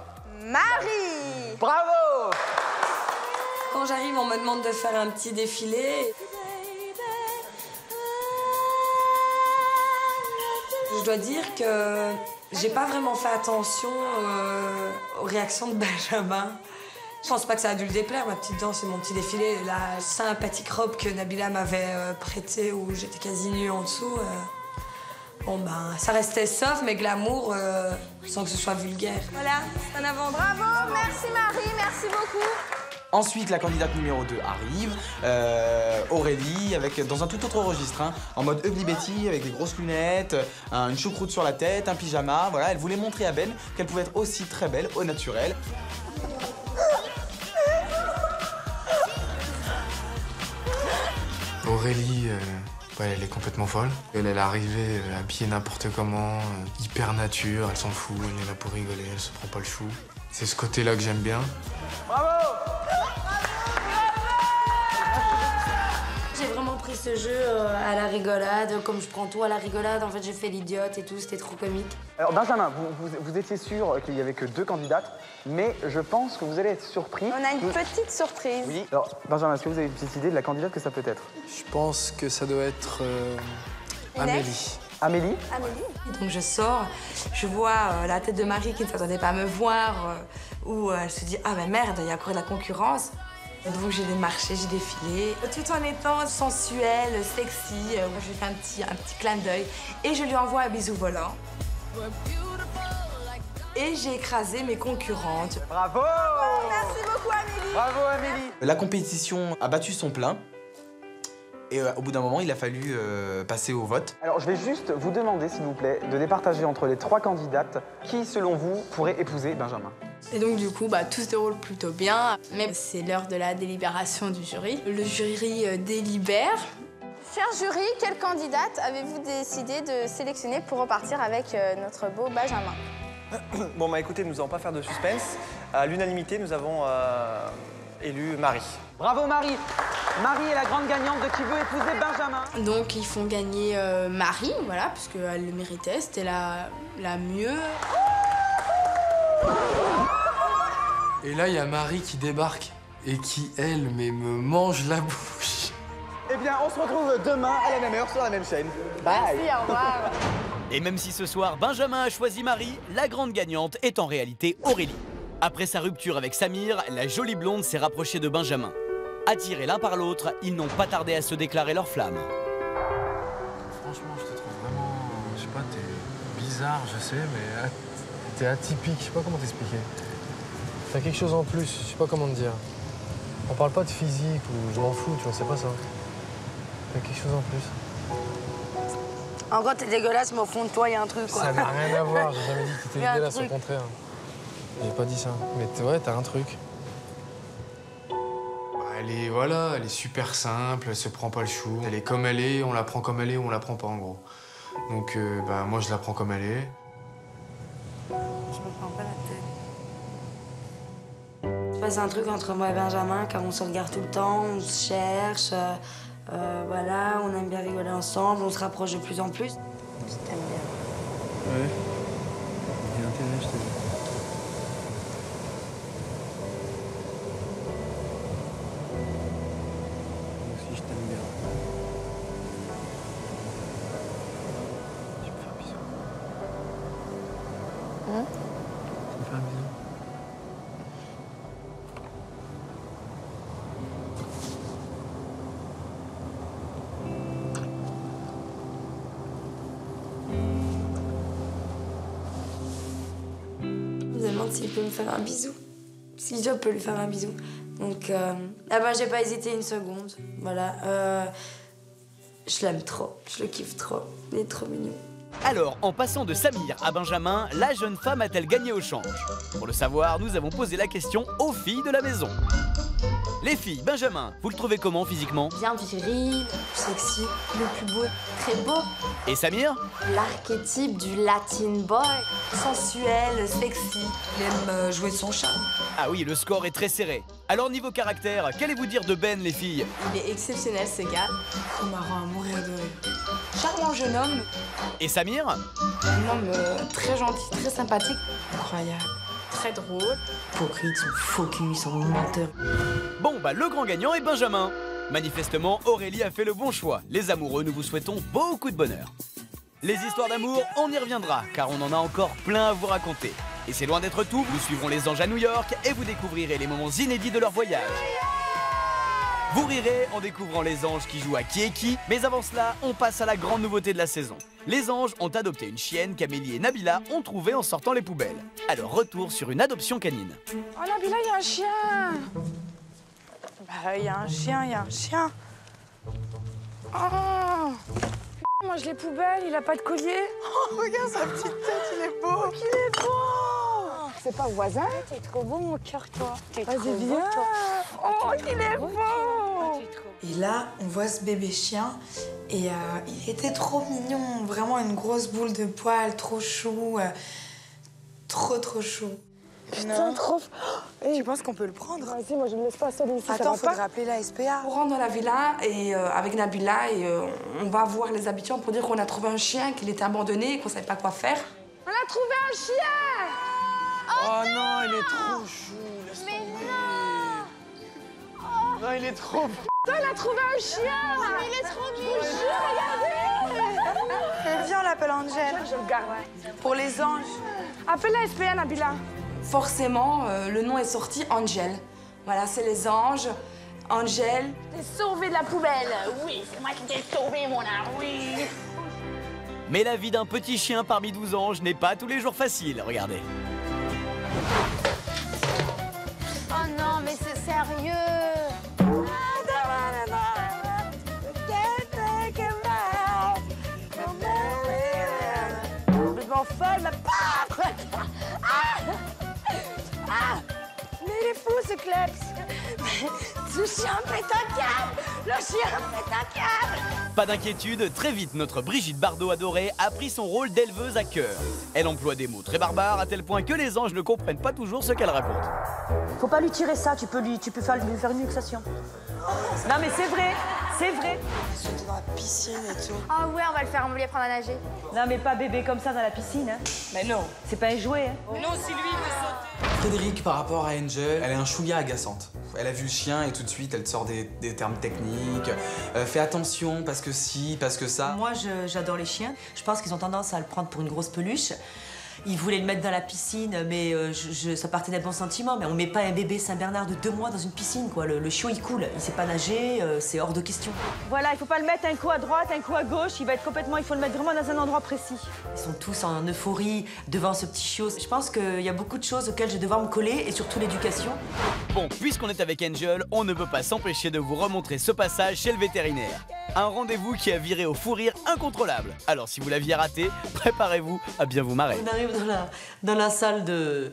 Marie! Bravo! Quand j'arrive, on me demande de faire un petit défilé. Je dois dire que j'ai pas vraiment fait attention aux réactions de Benjamin. Je pense pas que ça a dû le déplaire, ma petite danse et mon petit défilé. La sympathique robe que Nabila m'avait prêtée où j'étais quasi nue en dessous. Bon ben, ça restait soft mais glamour sans que ce soit vulgaire. Voilà, c'est en avant. Bravo, merci Marie, merci beaucoup. Ensuite, la candidate numéro 2 arrive, Aurélie, dans un tout autre registre, hein, en mode Ugly Betty, avec des grosses lunettes, une choucroute sur la tête, un pyjama. Voilà, elle voulait montrer à Ben qu'elle pouvait être aussi très belle au naturel. Aurélie, elle est complètement folle. Elle est arrivée habillée n'importe comment, hyper nature, elle s'en fout, elle est là pour rigoler, elle se prend pas le chou. C'est ce côté-là que j'aime bien. Bravo! J'ai vraiment pris ce jeu à la rigolade, comme je prends tout à la rigolade. En fait, j'ai fait l'idiote et tout, c'était trop comique. Alors Benjamin, vous étiez sûr qu'il n'y avait que 2 candidates, mais je pense que vous allez être surpris. On a une petite surprise. Oui. Alors Benjamin, est-ce que vous avez une petite idée de la candidate que ça peut être? Je pense que ça doit être Amélie. Amélie? Amélie. Donc je sors, je vois la tête de Marie qui ne s'attendait pas à me voir, où elle se dit « Ah mais merde, il y a encore de la concurrence ». Donc j'ai démarché, j'ai défilé, tout en étant sensuelle, sexy. Je lui fais un petit clin d'œil et je lui envoie un bisou volant. Et j'ai écrasé mes concurrentes. Bravo! Merci beaucoup Amélie. Bravo Amélie. La compétition a battu son plein. Et au bout d'un moment, il a fallu passer au vote. Alors, je vais juste vous demander, s'il vous plaît, de départager entre les 3 candidates qui, selon vous, pourrait épouser Benjamin. Et donc, du coup, tout se déroule plutôt bien. Mais c'est l'heure de la délibération du jury. Le jury délibère. Cher jury, quelle candidate avez-vous décidé de sélectionner pour repartir avec notre beau Benjamin? Bon, écoutez, nous n'allons pas faire de suspense. À l'unanimité, nous avons élu Marie. Bravo Marie. Marie est la grande gagnante de Qui veut épouser Benjamin. Donc ils font gagner Marie, voilà, puisqu'elle le méritait, c'était la mieux. Et là, il y a Marie qui débarque et qui, elle, me mange la bouche. Eh bien, on se retrouve demain à la même heure sur la même chaîne. Bye. Merci, au revoir. Et même si ce soir, Benjamin a choisi Marie, la grande gagnante est en réalité Aurélie. Après sa rupture avec Samir, la jolie blonde s'est rapprochée de Benjamin. Attirés l'un par l'autre, ils n'ont pas tardé à se déclarer leur flamme. Franchement, je te trouve vraiment... Je sais pas, t'es bizarre, je sais, mais t'es atypique. Je sais pas comment t'expliquer. T'as quelque chose en plus, je sais pas comment te dire. On parle pas de physique ou je m'en fous, tu vois, c'est pas ça. T'as quelque chose en plus. En gros, t'es dégueulasse, mais au fond de toi, il y a un truc, quoi. Ça n'a rien à voir, j'ai jamais dit que t'étais dégueulasse, au contraire. J'ai pas dit ça. Mais ouais, t'as un truc. Elle est super simple, elle se prend pas le chou. Elle est comme elle est, on la prend comme elle est ou on la prend pas en gros. Donc moi je la prends comme elle est. Je me prends pas la tête. C'est un truc entre moi et Benjamin, car on se regarde tout le temps, on se cherche, voilà, on aime bien rigoler ensemble, on se rapproche de plus en plus. Je t'aime bien. Ouais. J'ai intérêt, je t'aime. Je me demande s'il peut me faire un bisou. Si je peux lui faire un bisou. Donc, j'ai pas hésité une seconde. Voilà. Je l'aime trop. Je le kiffe trop. Il est trop mignon. Alors, en passant de Samir à Benjamin, la jeune femme a-t-elle gagné au change? Pour le savoir, nous avons posé la question aux filles de la maison. Les filles, Benjamin, vous le trouvez comment physiquement? Bien viril, sexy, le plus beau, très beau. Et Samir? L'archétype du Latin boy, sensuel, sexy. Il aime jouer de son charme. Ah oui, le score est très serré. Alors niveau caractère, qu'allez-vous dire de Ben, les filles? Il est exceptionnel, ce gars. Trop marrant à mourir de rire. Charmant jeune homme. Et Samir? Un homme très gentil, très sympathique. Incroyable. Très drôle. Hypocrite, faux cul, son menteur. Bon, le grand gagnant est Benjamin. Manifestement, Aurélie a fait le bon choix. Les amoureux, nous vous souhaitons beaucoup de bonheur. Les histoires d'amour, on y reviendra, car on en a encore plein à vous raconter. Et c'est loin d'être tout, nous suivrons les anges à New York et vous découvrirez les moments inédits de leur voyage. Vous rirez en découvrant les anges qui jouent à qui est qui, mais avant cela, on passe à la grande nouveauté de la saison. Les anges ont adopté une chienne qu'Amélie et Nabila ont trouvée en sortant les poubelles. Alors retour sur une adoption canine. Oh Nabila, il y a un chien. Bah, il y a un chien, il y a un chien. Oh, mange les poubelles, il a pas de collier. Oh, regarde sa petite tête, il est beau. Il est beau. C'est pas voisin? T'es trop beau, mon cœur, toi. Vas-y, viens. Oh, il est beau. Et là, on voit ce bébé chien et il était trop mignon. Vraiment une grosse boule de poils, trop chou. Trop chou. Putain, trop... Tu penses qu'on peut le prendre? Vas-y, moi je me laisse pas seule ici. Attends, faudrait appeler la SPA. On rentre dans la villa et avec Nabila et on va voir les habitants pour dire qu'on a trouvé un chien, qu'il était abandonné et qu'on savait pas quoi faire. On a trouvé un chien. Oh non, il est trop chou. Laisse tomber. Non, il est trop... Putain, on a trouvé un chien. Il est trop mignon. Regardez. Viens, on l'appelle Angèle. Je le garde. Pour les anges. Appelle la SPA, Nabila. Forcément, le nom est sorti Angel. Voilà, c'est les anges. Angel. T'es sauvé de la poubelle. Oui, c'est moi qui t'ai sauvé, mon âme. Oui. Mais la vie d'un petit chien parmi 12 anges n'est pas tous les jours facile, regardez. Oh non, mais c'est sérieux. Complètement folle, ma pape. Mais il est fou, ce kleps. Ce chien pète un câble. Le chien pète un câble. Pas d'inquiétude, très vite notre Brigitte Bardot adorée a pris son rôle d'éleveuse à cœur. Elle emploie des mots très barbares à tel point que les anges ne comprennent pas toujours ce qu'elle raconte. Faut pas lui tirer ça, tu peux lui faire une luxation. Non mais c'est vrai, c'est vrai. Surtout dans la piscine et tout. Ah ouais, on va le faire, on va lui apprendre à nager. Non mais pas bébé comme ça dans la piscine. Hein. Mais non. C'est pas un jouet. Hein. Mais non, si lui il veut sauter. Frédéric, par rapport à Angel, elle est un chouïa agaçante. Elle a vu le chien et tout de suite, elle te sort des termes techniques. Fais attention, parce que si, parce que ça. Moi, j'adore les chiens. Je pense qu'ils ont tendance à le prendre pour une grosse peluche. Ils voulaient le mettre dans la piscine, mais ça partait d'un bon sentiment. Mais on met pas un bébé Saint-Bernard de 2 mois dans une piscine, quoi. Le chiot, il coule. Il sait pas nager, c'est hors de question. Voilà, il faut pas le mettre un coup à droite, un coup à gauche. Il va être complètement... Il faut le mettre vraiment dans un endroit précis. Ils sont tous en euphorie devant ce petit chiot. Je pense qu'il y a beaucoup de choses auxquelles je vais devoir me coller, et surtout l'éducation. Bon, puisqu'on est avec Angel, on ne peut pas s'empêcher de vous remontrer ce passage chez le vétérinaire. Un rendez-vous qui a viré au fou rire incontrôlable. Alors si vous l'aviez raté, préparez-vous à bien vous marrer. On arrive dans la salle de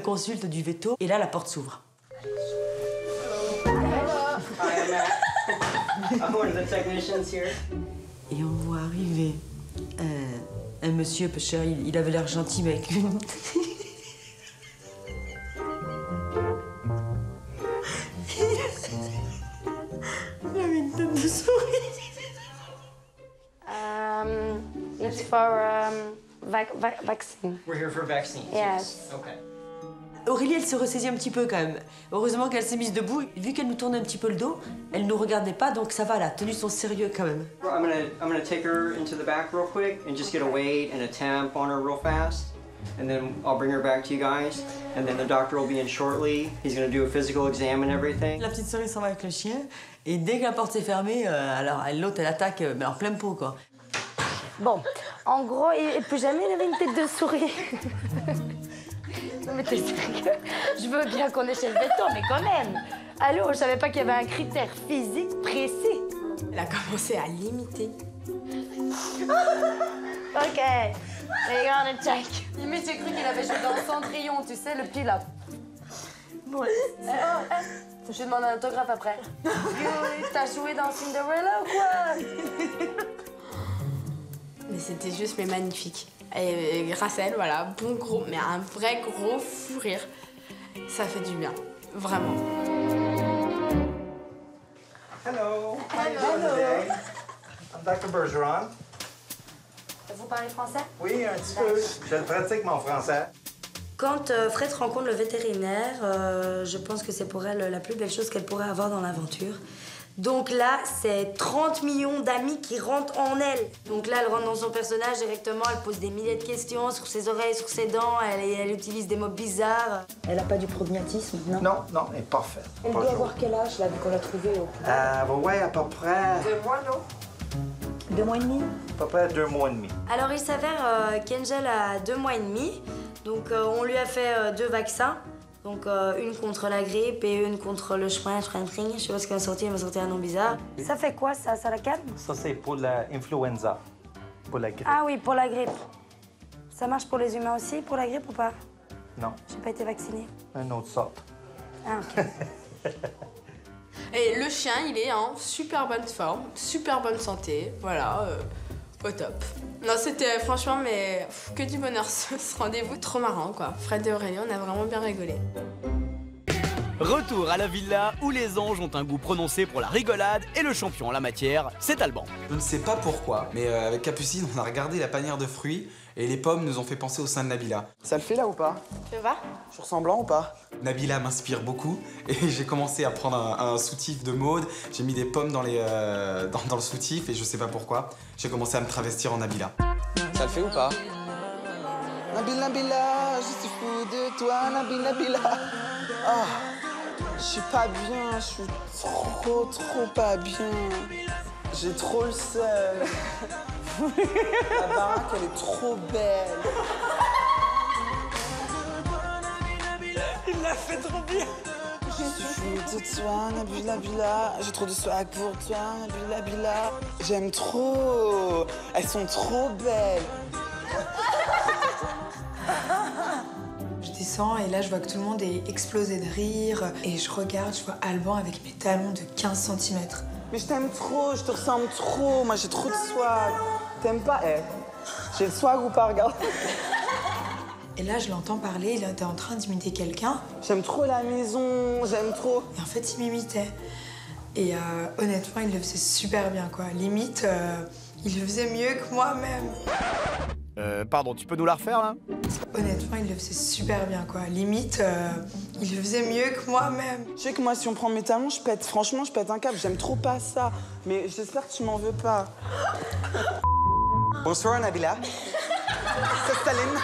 consulte du veto, et là, la porte s'ouvre. Et on voit arriver un monsieur pêcheur, il avait l'air gentil, mais avec une... il avait une tête de souris. It's for vaccine. We're here for vaccines. Yes. Okay. Aurélie, elle se ressaisit un petit peu quand même. Heureusement qu'elle s'est mise debout. Vu qu'elle nous tournait un petit peu le dos, elle ne nous regardait pas, donc ça va, elle a tenu son sérieux quand même. I'm gonna take her into the back real quick and just get a weight and a temp on her real fast. And then I'll bring her back to you guys. And then the doctor will be in shortly. He's gonna do a physical exam and everything. La petite souris s'en va avec le chien. Et dès que la porte est fermée, alors l'autre, elle attaque, mais en plein pot, quoi. Bon, en gros, et plus jamais il avait une tête de souris. Non mais t'es sérieux? Je veux bien qu'on est chez le veto, mais quand même. Allô, je savais pas qu'il y avait un critère physique précis. Elle a commencé à l'imiter. Ok, we're gonna check. Limite, j'ai cru qu'il avait joué dans Cendrillon, tu sais, le petit là. Bon, Je lui demande un autographe après. T'as joué dans Cinderella ou quoi? Mais c'était juste magnifique. Et grâce à elle, voilà, bon gros, mais un vrai gros fou rire. Ça fait du bien, vraiment. Hello. Hello. I'm Dr. Bergeron. Vous parlez français? Oui, un petit peu. Je le pratique, mon français. Quand Fred rencontre le vétérinaire, je pense que c'est pour elle la plus belle chose qu'elle pourrait avoir dans l'aventure. Donc là, c'est 30 millions d'amis qui rentrent en elle. Donc là, elle rentre dans son personnage directement, elle pose des milliers de questions sur ses oreilles, sur ses dents, elle utilise des mots bizarres. Elle a pas du prognatisme, non? Non, elle est parfaite. Elle doit avoir quel âge, là, vu qu'on l'a trouvée au... Ouais, à peu près... 2 mois, non? 2 mois et demi? À peu près 2 mois et demi. Alors il s'avère qu'Angel a 2 mois et demi. Donc on lui a fait 2 vaccins. Donc une contre la grippe et une contre le schweinfreining. Je sais pas ce qu'elle a m'a sorti un nom bizarre. Ça fait quoi, ça? Ça la calme? Ça, c'est pour l'influenza. Pour la grippe. Ah oui, pour la grippe. Ça marche pour les humains aussi, pour la grippe ou pas? Non. J'ai pas été vaccinée. Un autre sorte. Ah, ok. Et le chien, il est en super bonne forme, super bonne santé, voilà, au top. Non, c'était franchement, mais que du bonheur ce rendez-vous, trop marrant quoi. Fred et Aurélie, on a vraiment bien rigolé. Retour à la villa où les anges ont un goût prononcé pour la rigolade et le champion en la matière, c'est Alban. Je ne sais pas pourquoi, mais avec Capucine, on a regardé la panière de fruits et les pommes nous ont fait penser au sein de Nabila. Ça le fait là ou pas? Tu vas? Je suis ressemblant ou pas? Nabila m'inspire beaucoup et j'ai commencé à prendre un soutif de mode. J'ai mis des pommes dans le soutif et je sais pas pourquoi. J'ai commencé à me travestir en Nabila. Ça le fait ou pas? Nabila, je suis fou de toi, Nabila. Ah, je suis pas bien, je suis trop pas bien. J'ai trop le seum. La baraque, elle est trop belle. Il l'a fait trop bien. Je suis fou de toi, Nabila. J'ai trop de swag pour toi, Nabila. J'aime trop. Elles sont trop belles. Je descends et là, je vois que tout le monde est explosé de rire. Et je regarde, je vois Alban avec mes talons de 15 cm. Mais je t'aime trop, je te ressemble trop. Moi, j'ai trop de swag. T'aimes pas? J'ai le swag ou pas? Regarde. Et là, je l'entends parler, il était en train d'imiter quelqu'un. J'aime trop la maison, j'aime trop. Et en fait, il m'imitait. Et honnêtement, il le faisait super bien, quoi. Limite, il le faisait mieux que moi-même. Pardon, tu peux nous la refaire, là? Honnêtement, il le faisait super bien, quoi. Limite, il le faisait mieux que moi-même. Je sais que moi, si on prend mes talons, je pète. Franchement, je pète un câble. J'aime trop pas ça. Mais j'espère que tu m'en veux pas. Bonsoir, Nabila. C'est Staline.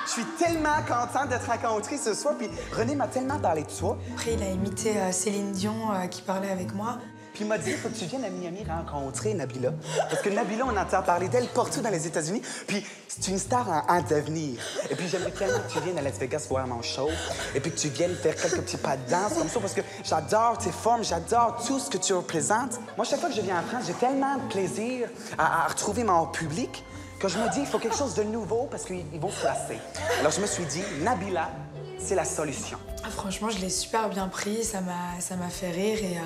Je suis tellement contente de te rencontrer ce soir, puis René m'a tellement parlé de toi. Après, il a imité Céline Dion qui parlait avec moi. Puis il m'a dit, il faut que tu viennes à Miami rencontrer Nabila. Parce que Nabila, on entend parler d'elle partout dans les États-Unis. Puis c'est une star en devenir. Et puis j'aimerais tellement que tu viennes à Las Vegas voir mon show. Et puis que tu viennes faire quelques petits pas de danse comme ça. Parce que j'adore tes formes, j'adore tout ce que tu représentes. Moi, chaque fois que je viens en France, j'ai tellement de plaisir à retrouver mon public que je me dis, il faut quelque chose de nouveau parce qu'ils vont se lasser. Alors je me suis dit, Nabila, c'est la solution. Ah, franchement, je l'ai super bien pris, ça m'a fait rire et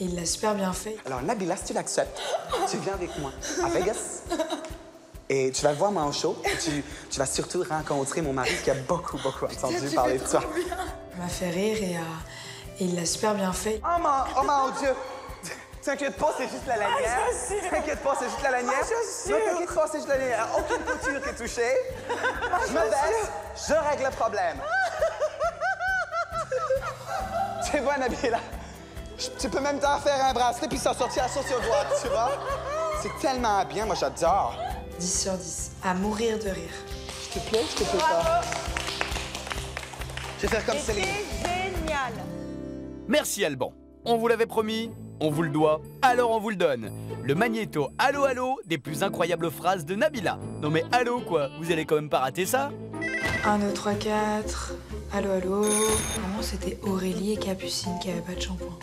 il l'a super bien fait. Alors Nabila, si tu l'acceptes, tu viens avec moi à Vegas et tu vas voir mon show et tu vas surtout rencontrer mon mari qui a beaucoup entendu parler de toi. Ça m'a fait rire et il l'a super bien fait. Oh mon Dieu! T'inquiète pas, c'est juste la lanière. T'inquiète pas, c'est juste la lanière. Non, t'inquiète pas, c'est juste la lanière. Aucune couture qui est touchée. Je me baisse, je règle le problème. Tu vois, Nabila, tu peux même t'en faire un bracelet puis s'en sortir à sauce sur droite, tu vois? C'est tellement bien, moi j'adore. 10 sur 10, à mourir de rire. Je te plais, je te plais pas? Je vais faire comme Céline. C'était génial. Merci Alban. On vous l'avait promis, on vous le doit, alors on vous le donne. Le magnéto Allô Allô des plus incroyables phrases de Nabila. Non mais allô quoi, vous allez quand même pas rater ça? 1, 2, 3, 4. Allô, allô. Vraiment, c'était Aurélie et Capucine qui avaient pas de shampoing.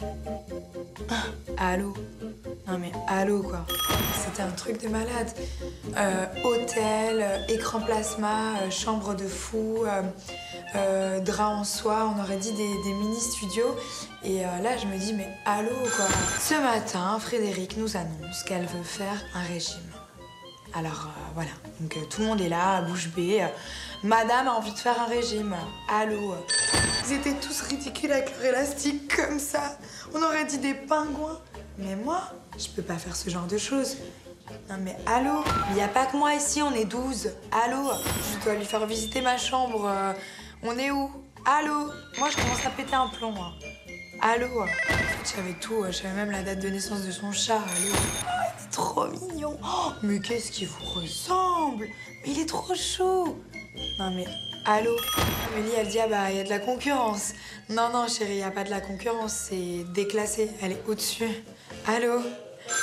Allô. Non mais allô quoi. C'était un truc de malade. Hôtel, écran plasma, chambre de fou, drap en soie, on aurait dit des mini-studios. Et là, je me dis, mais allô quoi. Ce matin, Frédéric nous annonce qu'elle veut faire un régime. Alors voilà, donc tout le monde est là, bouche bée. Madame a envie de faire un régime. Allô. Ils étaient tous ridicules avec leur élastique comme ça. On aurait dit des pingouins. Mais moi, je peux pas faire ce genre de choses. Non mais allô, il n'y a pas que moi ici, on est 12. Allô, je dois lui faire visiter ma chambre. On est où? Allô. Moi, je commence à péter un plomb. Hein. Allô. Je savais tout, je savais même la date de naissance de son chat. Allô. Oh, il est trop mignon. Oh, mais qu'est-ce qu'il vous ressemble? Mais il est trop chou. Non mais, allô. Amélie, elle dit, ah bah, il y a de la concurrence. Non, non, chérie, il n'y a pas de la concurrence, c'est déclassé. Elle est au-dessus. Allô.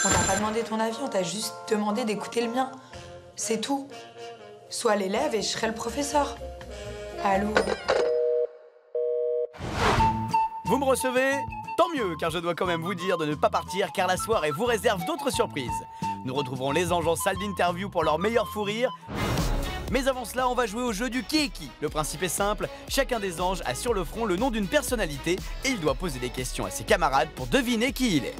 On t'a pas demandé ton avis, on t'a juste demandé d'écouter le mien. C'est tout. Sois l'élève et je serai le professeur. Allô. Vous me recevez? Tant mieux, car je dois quand même vous dire de ne pas partir, car la soirée vous réserve d'autres surprises. Nous retrouverons les anges en salle d'interview pour leur meilleur fou rire. Mais avant cela, on va jouer au jeu du qui est qui. Le principe est simple, chacun des anges a sur le front le nom d'une personnalité et il doit poser des questions à ses camarades pour deviner qui il est.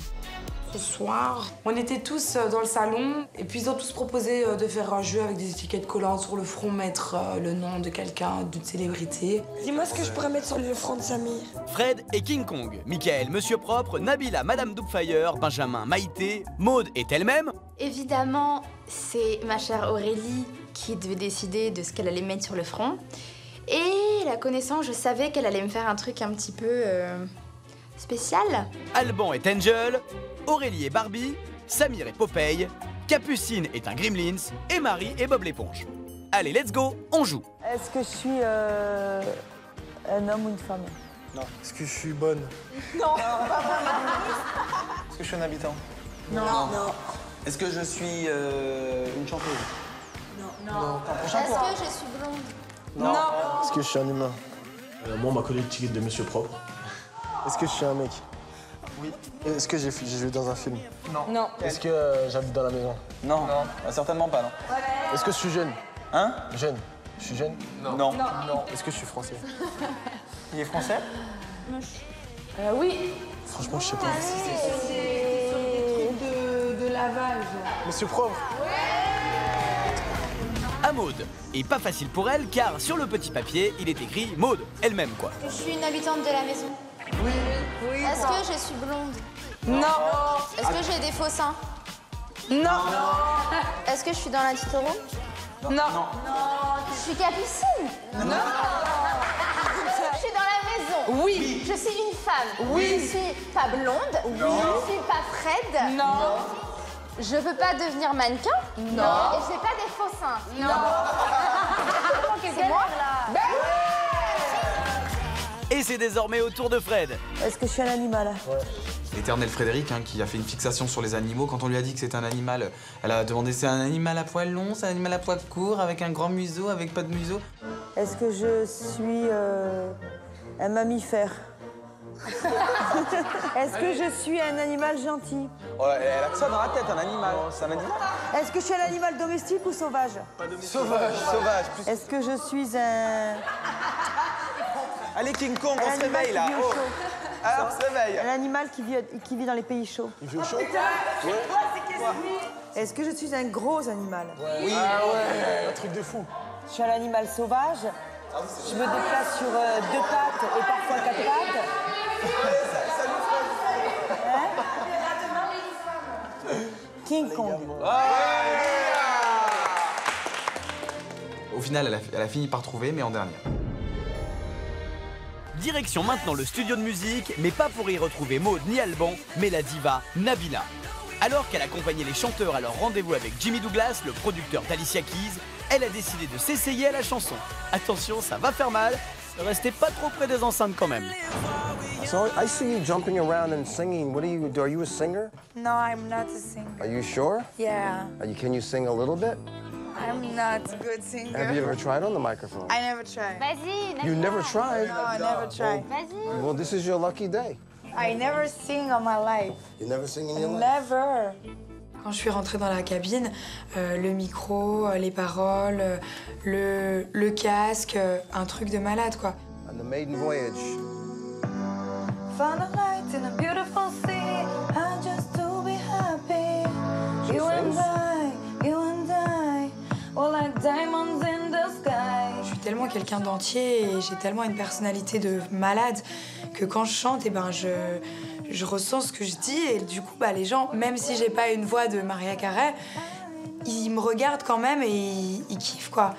Ce soir, on était tous dans le salon et puis ils ont tous proposé de faire un jeu avec des étiquettes collantes sur le front, mettre le nom de quelqu'un, d'une célébrité. Dis-moi ce que je pourrais mettre sur le front de Samir. Fred et King Kong, Michael, Monsieur Propre, Nabila, Madame Doubtfire, Benjamin, Maïté, Maude est elle-même. Évidemment, c'est ma chère Aurélie qui devait décider de ce qu'elle allait mettre sur le front. Et la connaissant, je savais qu'elle allait me faire un truc un petit peu spécial. Alban est Angel, Aurélie est Barbie, Samir est Popeye, Capucine est un Gremlins et Marie est Bob l'éponge. Allez, let's go, on joue. Est-ce que je suis un homme ou une femme? Non. Est-ce que je suis bonne? Non. Est-ce que je suis un habitant? Non. Non. Est-ce que je suis une chanteuse? Non. Est-ce que je suis blonde? Non. Est-ce que je suis un humain? Moi, ma collègue tirée de Monsieur Propre. Est-ce que je suis un mec? Oui. Est-ce que j'ai joué dans un film? Non. Est-ce que j'habite dans la maison? Non. Certainement pas, non. Est-ce que je suis jeune? Hein? Jeune. Je suis jeune? Non. Est-ce que je suis français? Il est français? Oui. Franchement, je sais pas. C'est des trucs de lavage. Monsieur Propre? À Maude. Et pas facile pour elle car sur le petit papier, il est écrit Maude, elle-même quoi. Je suis une habitante de la maison. Oui. Est-ce que je suis blonde? Non. Est-ce que j'ai des faux seins? Non. Est-ce que je suis dans la Titoro? Non. Je suis Capucine? Non. Je suis dans la maison? Oui. Je suis une femme? Oui. Je suis pas blonde? Je suis pas Fred? Non. Je veux pas devenir mannequin? Non. Et j'ai pas des faux seins? Non. C'est moi? Et c'est désormais au tour de Fred. Est-ce que je suis un animal? L'éternel Frédéric, qui a fait une fixation sur les animaux, quand on lui a dit que c'était un animal, elle a demandé c'est un animal à poil long, c'est un animal à poil court, avec un grand museau, avec pas de museau. Est-ce que je suis un mammifère? Est-ce que je suis un animal gentil? Oh, elle a que ça dans la tête, un animal. C'est un animal? Est-ce que je suis un animal domestique ou sauvage? Sauvage. Est-ce que je suis un... Allez, King Kong, on se réveille là. Oh. Alors, on se réveille. Un animal qui vit dans les pays chauds. Il vit au chaud? Est-ce que je suis un gros animal? Oui. Ah ouais, un truc de fou. Je suis un animal sauvage. Je me déplace sur 2 pattes et parfois 4 pattes. King Kong. Au final, elle a fini par trouver, mais en dernier. Direction maintenant le studio de musique, mais pas pour y retrouver Maude ni Alban, mais la diva Nabila. Alors qu'elle accompagnait les chanteurs à leur rendez-vous avec Jimmy Douglas, le producteur d'Alicia Keys, elle a décidé de s'essayer à la chanson. Attention, ça va faire mal, restez pas trop près des enceintes quand même. So I see you jumping around and singing. What are you a singer? No, I'm not a singer. Are you sure? Yeah, Can you sing a little bit? I'm not a good singer. Have you ever tried on the microphone? I never tried. Vas-y, You never tried? No, I never tried. Vas-y. Well, this is your lucky day. I never sing all my life. You never sing in your life? Never. Quand je suis rentrée dans la cabine, le micro, les paroles, le casque, un truc de malade, quoi. On the maiden voyage. Found a light in a beautiful sea, just to be happy. You and I, we're like diamonds in the sky. Je suis tellement quelqu'un d'entier et j'ai tellement une personnalité de malade que quand je chante, je ressens ce que je dis et du coup, les gens, même si j'ai pas une voix de Mariah Carey, ils me regardent quand même et ils kiffent, quoi.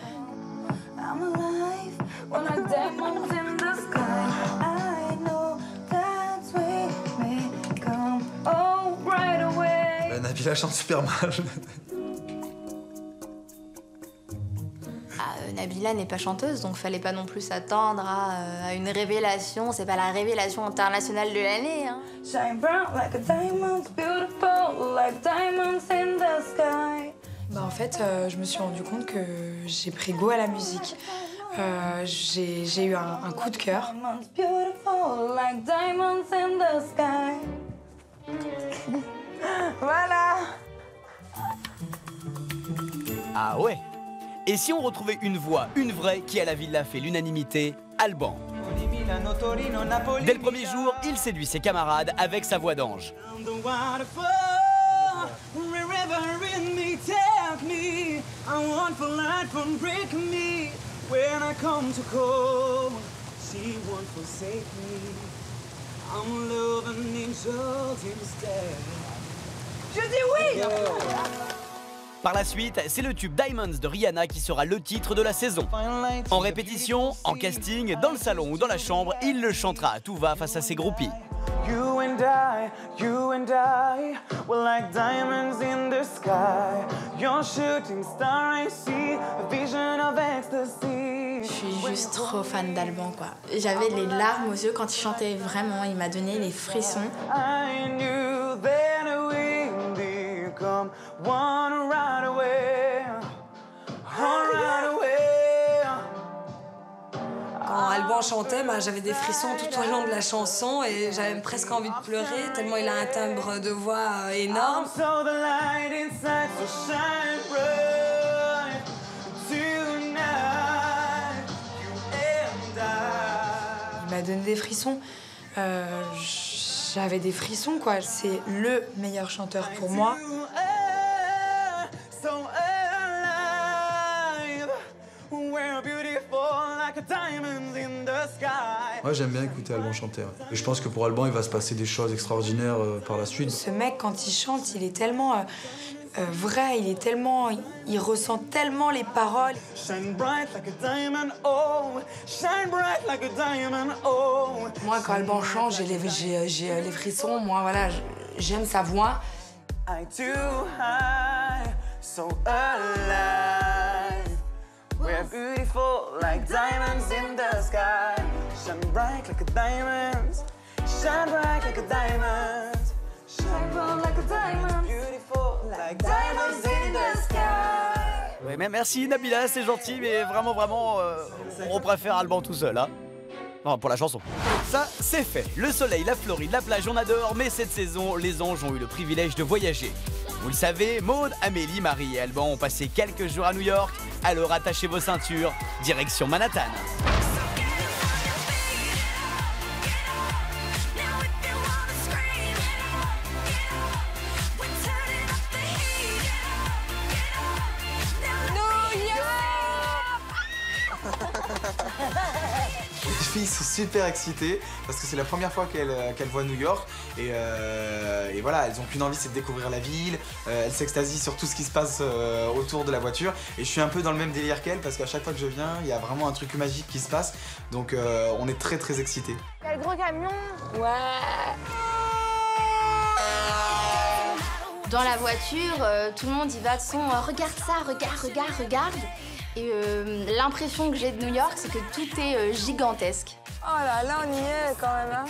I'm alive, we're like diamonds in the sky. I know that's where Nabila chante super mal. Nabila n'est pas chanteuse, donc fallait pas non plus s'attendre à une révélation. C'est pas la révélation internationale de l'année. Hein. Shine bright like a diamond, beautiful like diamonds in the sky. Bah en fait, je me suis rendu compte que j'ai pris goût à la musique. J'ai eu un coup de cœur. Beautiful like diamonds in the sky. Voilà. Ah ouais. Et si on retrouvait une voix, une vraie, qui à la villa fait l'unanimité, Alban. Dès le premier jour, il séduit ses camarades avec sa voix d'ange. Je dis oui. Par la suite, c'est le tube Diamonds de Rihanna qui sera le titre de la saison. En répétition, en casting, dans le salon ou dans la chambre, il le chantera à tout va face à ses groupies. You and I, we're like diamonds in the sky. You're shooting star, I see a vision of ecstasy. Je suis juste trop fan d'Alban, quoi. J'avais les larmes aux yeux quand il chantait, vraiment, il m'a donné les frissons. I knew that we'd become one right away. Right away. Quand Alban chantait, j'avais des frissons tout au long de la chanson et j'avais presque envie de pleurer tellement il a un timbre de voix énorme. Il m'a donné des frissons. J'avais des frissons, quoi. C'est le meilleur chanteur pour moi. Moi j'aime bien écouter Alban chanter. Ouais. Et je pense que pour Alban, il va se passer des choses extraordinaires par la suite. Ce mec, quand il chante, il est tellement vrai, il ressent tellement les paroles. Moi, quand Alban chante, j'ai les frissons. Moi, voilà, j'aime sa voix. We're beautiful like diamonds in the sky. Shine bright like a diamond. Shine bright like a diamond. Shine bright like a diamond. Beautiful like diamonds in the sky. Ouais, mais merci Nabila, c'est gentil, mais vraiment, on préfère Alban tout seul, hein. Non, pour la chanson. Ça, c'est fait. Le soleil, la Floride, la plage, on adore, mais cette saison, les anges ont eu le privilège de voyager. Vous le savez, Maud, Amélie, Marie et Alban ont passé quelques jours à New York, alors attachez vos ceintures, direction Manhattan. Les filles sont super excitées parce que c'est la première fois qu'elles voient New York et voilà, elles ont qu'une envie, c'est de découvrir la ville, elles s'extasient sur tout ce qui se passe autour de la voiture et je suis un peu dans le même délire qu'elles parce qu'à chaque fois que je viens, il y a vraiment un truc magique qui se passe, donc on est très très excités. Il y a le gros camion. Ouais. Dans la voiture, tout le monde y va de son regarde ça, regarde. Et l'impression que j'ai de New York, c'est que tout est gigantesque. Oh là, on y est quand même, hein.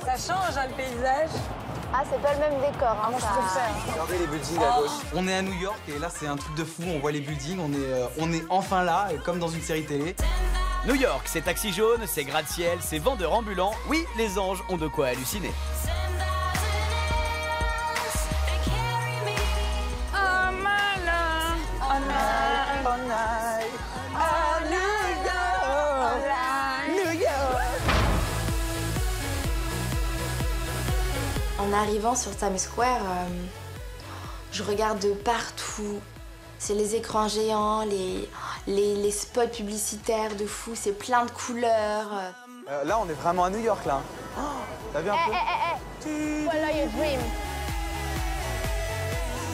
Ça change, hein, le paysage. Ah, c'est pas le même décor, hein, moi, je préfère. Regardez les buildings à gauche. On est à New York et là, c'est un truc de fou. On voit les buildings, on est enfin là, comme dans une série télé. New York, c'est taxi jaune, c'est gratte-ciel, c'est vendeur ambulant. Oui, les anges ont de quoi halluciner. En arrivant sur Times Square, je regarde de partout. C'est les écrans géants, les spots publicitaires de fou, c'est plein de couleurs. Là, on est vraiment à New York, là. Oh, t'as vu un peu Follow your dream.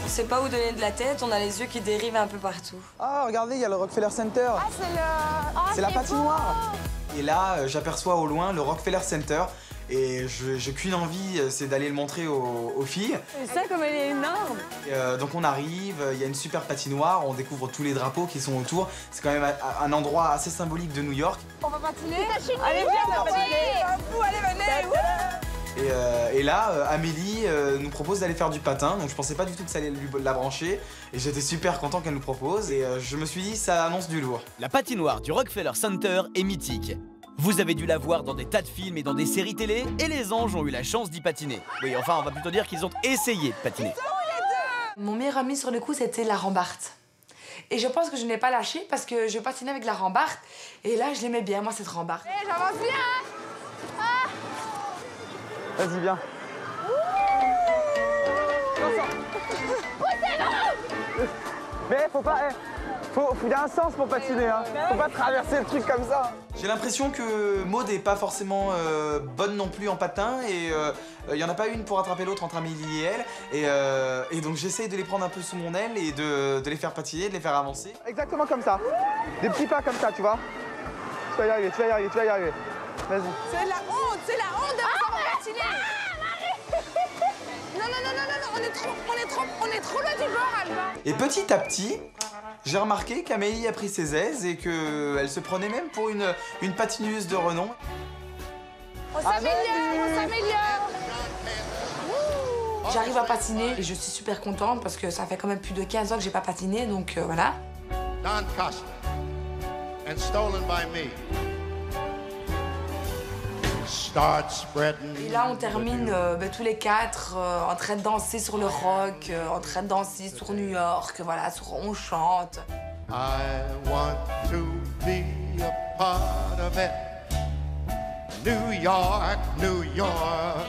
On sait pas où donner de la tête, on a les yeux qui dérivent un peu partout. Ah, regardez, il y a le Rockefeller Center. Ah, c'est le... C'est la patinoire. Et là, j'aperçois au loin le Rockefeller Center. Et j'ai qu'une envie, c'est d'aller le montrer aux filles. Et ça, comme elle est énorme. Et donc on arrive, il y a une super patinoire, on découvre tous les drapeaux qui sont autour. C'est quand même un endroit assez symbolique de New York. On va patiner. Allez, viens, on va patiner. Allez, venez. Et là, Amélie nous propose d'aller faire du patin, donc je pensais pas du tout que ça allait la brancher. Et j'étais super content qu'elle nous propose, et je me suis dit, ça annonce du lourd. La patinoire du Rockefeller Center est mythique. Vous avez dû la voir dans des tas de films et dans des séries télé, et les anges ont eu la chance d'y patiner. Oui, enfin, on va plutôt dire qu'ils ont essayé de patiner. Mon meilleur ami sur le coup, c'était la rambarde. Et je pense que je n'ai pas lâché parce que je patinais avec la rambarde. Et là, je l'aimais bien, moi, cette rambarde. Hey, j'avance bien, hein. Vas-y, viens. Mais faut pas... Faut y a un sens pour patiner, hein. Faut pas traverser le truc comme ça. J'ai l'impression que Maud est pas forcément bonne non plus en patin, et il y en a pas une pour attraper l'autre entre Amélie et elle. Et donc j'essaye de les prendre un peu sous mon aile et de les faire patiner, de les faire avancer. Exactement comme ça. Des petits pas comme ça, tu vois. Tu vas y arriver, tu vas y arriver, tu vas y arriver. Vas-y. C'est la honte de savoir patiner. Non, on est trop loin du bord, Alba. Et petit à petit, j'ai remarqué qu'Amélie a pris ses aises et qu'elle se prenait même pour une patineuse de renom. On s'améliore. J'arrive à patiner et je suis super contente parce que ça fait quand même plus de 15 ans que j'ai pas patiné, donc voilà. Don Costa and stolen by me. Start spreading. Et là, on termine tous les quatre en train de danser sur le rock, en train de danser sur New York, voilà, on chante. I want to be a part of it. New York, New York.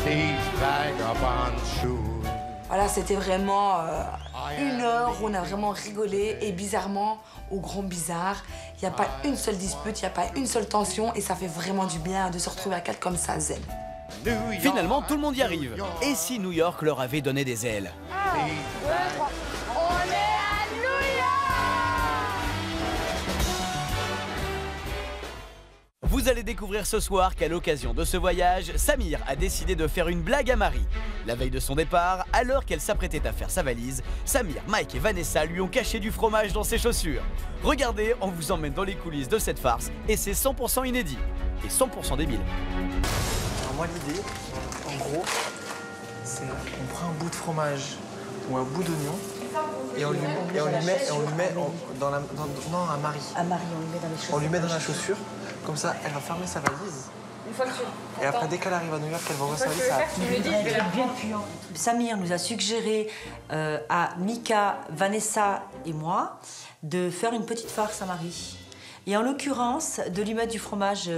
These vagabond shoes. Voilà, c'était vraiment 1 heure où on a vraiment rigolé et bizarrement, au grand bizarre, il n'y a pas une seule dispute, il n'y a pas une seule tension et ça fait vraiment du bien de se retrouver à 4 comme ça, zen. Finalement, tout le monde y arrive. Et si New York leur avait donné des ailes? 1, 2, 3. On est à New York. Vous allez découvrir ce soir qu'à l'occasion de ce voyage, Samir a décidé de faire une blague à Marie. La veille de son départ, alors qu'elle s'apprêtait à faire sa valise, Samir, Mike et Vanessa lui ont caché du fromage dans ses chaussures. Regardez, on vous emmène dans les coulisses de cette farce et c'est 100% inédit et 100% débile. Alors moi l'idée, en gros, c'est on prend un bout de fromage ou un bout d'oignon et on lui met dans la... Non, à Marie. À Marie, on lui met dans les chaussures. On lui met dans la chaussure, comme ça elle va fermer sa valise. Une fois que tu... Et après, dès qu'elle arrive à New York, elle va ouvrir sa valise, ça va... Tu me le dis, je vais la bien puant. Samir nous a suggéré à Mika, Vanessa et moi de faire une petite farce à Marie. Et en l'occurrence, de lui mettre du fromage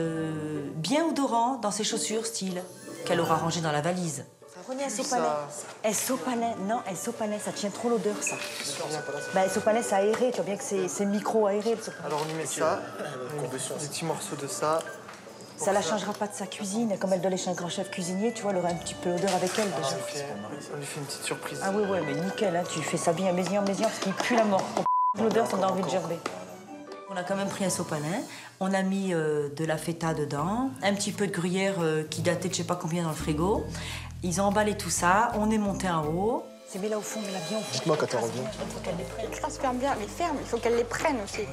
bien odorant dans ses chaussures, style, qu'elle aura rangé dans la valise. Prenez un sopalin. Un sopalin, non, un sopalin, ça tient trop l'odeur, ça. Bah, un sopalin, ça aéré, tu vois bien que c'est micro-aéré, le sopalin. Alors on lui met ça, des petits morceaux de ça. Ça la changera pas de sa cuisine, comme elle doit aller chez un grand chef cuisinier, tu vois, elle aura un petit peu l'odeur avec elle, déjà. On lui fait une petite surprise. Ah oui, ouais, mais nickel, hein, tu fais ça bien, mais parce qu'il pue la mort. L'odeur, ça donne envie de gerber. On a quand même pris un sopalin, on a mis de la feta dedans, un petit peu de gruyère qui datait de je sais pas combien dans le frigo. Ils ont emballé tout ça, on est monté en haut. C'est bien là au fond, bien au fond. Dites-moi quand elle revient. Il faut qu'elle les prenne. Je ferme bien, mais ferme, il faut qu'elle les prenne aussi.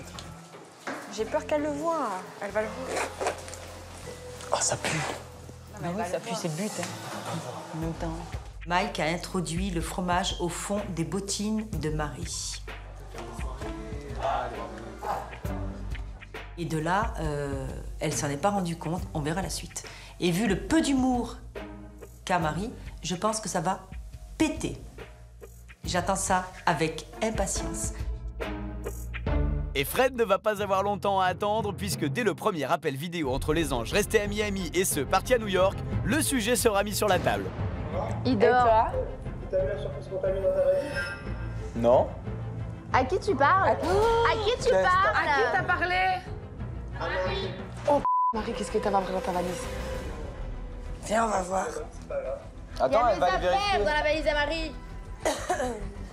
J'ai peur qu'elle le voie. Elle va le voir. Ah, ça pue. Ah oui, ça pue, c'est le but. Hein. En même temps. Mike a introduit le fromage au fond des bottines de Marie. Et de là, elle s'en est pas rendue compte, on verra la suite. Et vu le peu d'humour qu'a Marie, je pense que ça va péter. J'attends ça avec impatience. Et Fred ne va pas avoir longtemps à attendre puisque dès le premier appel vidéo entre les anges restés à Miami et ceux partis à New York, le sujet sera mis sur la table. Il dort. T'as vu la surprise qu'on t'a mis dans ta valise? Non. À qui tu parles? À qui tu parles? À qui t'as parlé? À Marie. Oh, Marie, qu'est-ce que t'as dans ta valise? Viens, on va voir. Attends, elle va aller Il y a des affaires vérifier. dans la valise à Marie.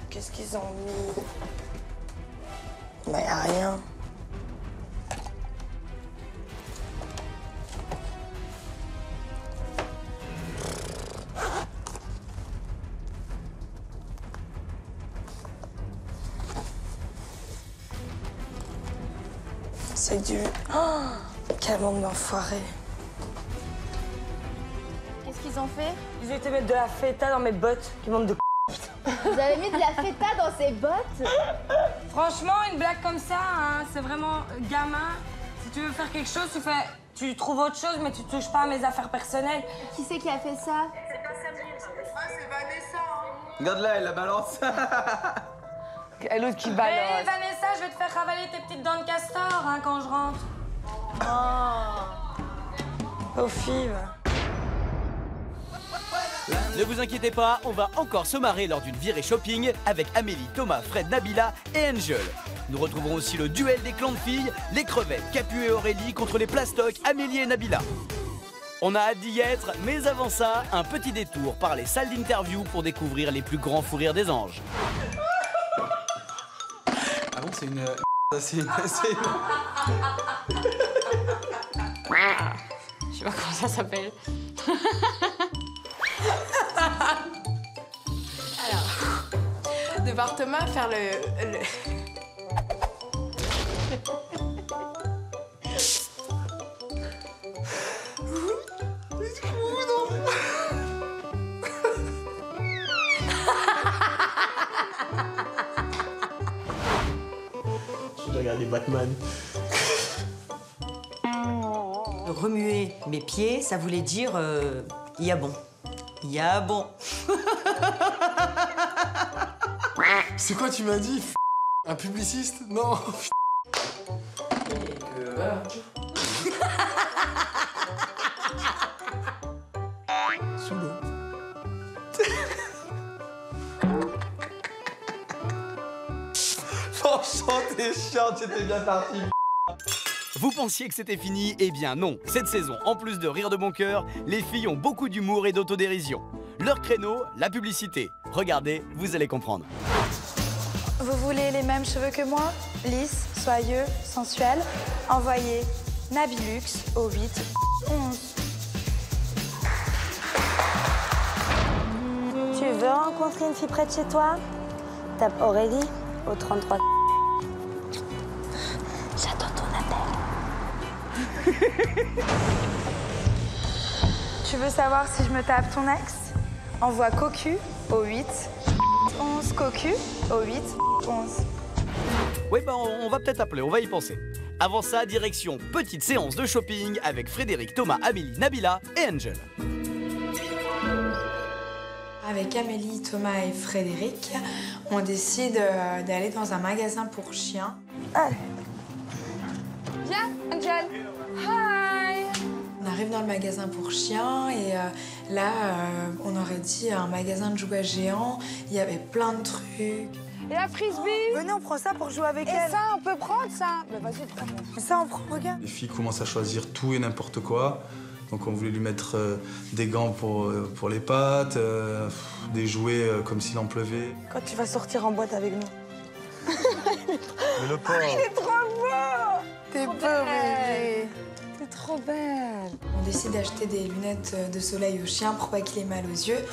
Qu'est-ce qu'ils ont mis? Bah, y a rien. C'est du... Oh, quel monde d'enfoirés. Qu'est-ce qu'ils ont fait? Ils ont été mettre de la feta dans mes bottes. Qui montent de Vous avez mis de la feta dans ses bottes? Franchement, une blague comme ça, hein, c'est vraiment gamin. Si tu veux faire quelque chose, tu trouves autre chose, mais tu touches pas à mes affaires personnelles. Qui c'est qui a fait ça? C'est pas Samir. Ah, c'est Vanessa. Regarde là, elle la balance. Et l'autre qui balance. Hé, Vanessa, je vais te faire ravaler tes petites dents de castor hein, quand je rentre. Oh, five. Ne vous inquiétez pas, on va encore se marrer lors d'une virée shopping avec Amélie, Thomas, Fred, Nabila et Angel. Nous retrouverons aussi le duel des clans de filles, les crevettes, Capu et Aurélie contre les plastocs, Amélie et Nabila. On a hâte d'y être, mais avant ça, un petit détour par les salles d'interview pour découvrir les plus grands fous rires des anges. Ah bon, c'est une... C'est une... Je sais pas comment ça s'appelle. Alors, de voir Thomas faire le... J'ai regardé Batman. Remuer mes pieds, ça voulait dire il y a bon. Il y a bon. C'est quoi tu m'as dit? Un publiciste? Non. Sous l'eau. Franchement, t'es chiante, j'étais bien parti. Vous pensiez que c'était fini? Eh bien non. Cette saison, en plus de rire de bon cœur, les filles ont beaucoup d'humour et d'autodérision. Leur créneau, la publicité. Regardez, vous allez comprendre. Vous voulez les mêmes cheveux que moi? Lisses, soyeux, sensuels? Envoyez Nabilux au 8 11. Tu veux rencontrer une fille près de chez toi? Tape Aurélie au 33. J'attends ton appel. Tu veux savoir si je me tape ton ex? Envoie Cocu au 8 11. Cocu au 8 11. Oui, ben on va peut-être appeler, on va y penser. Avant ça, direction petite séance de shopping avec Frédéric, Thomas, Amélie, Nabila et Angel. Avec Amélie, Thomas et Frédéric, on décide d'aller dans un magasin pour chiens. Allez. Viens, Angel. Hi. On arrive dans le magasin pour chiens et là, on aurait dit un magasin de jouets géants. Il y avait plein de trucs. Et la frisbee? Venez, on prend ça pour jouer avec elle. Et ça, on peut prendre ça? Bah vas-y, prends. Ça, on prend, regarde. Les filles commencent à choisir tout et n'importe quoi. Donc on voulait lui mettre des gants pour les pattes, des jouets comme s'il en pleuvait. Quand tu vas sortir en boîte avec nous. Mais le pauvre. Il est trop beau! T'es beau, bébé. T'es trop belle. On décide d'acheter des lunettes de soleil au chien pour pas qu'il ait mal aux yeux.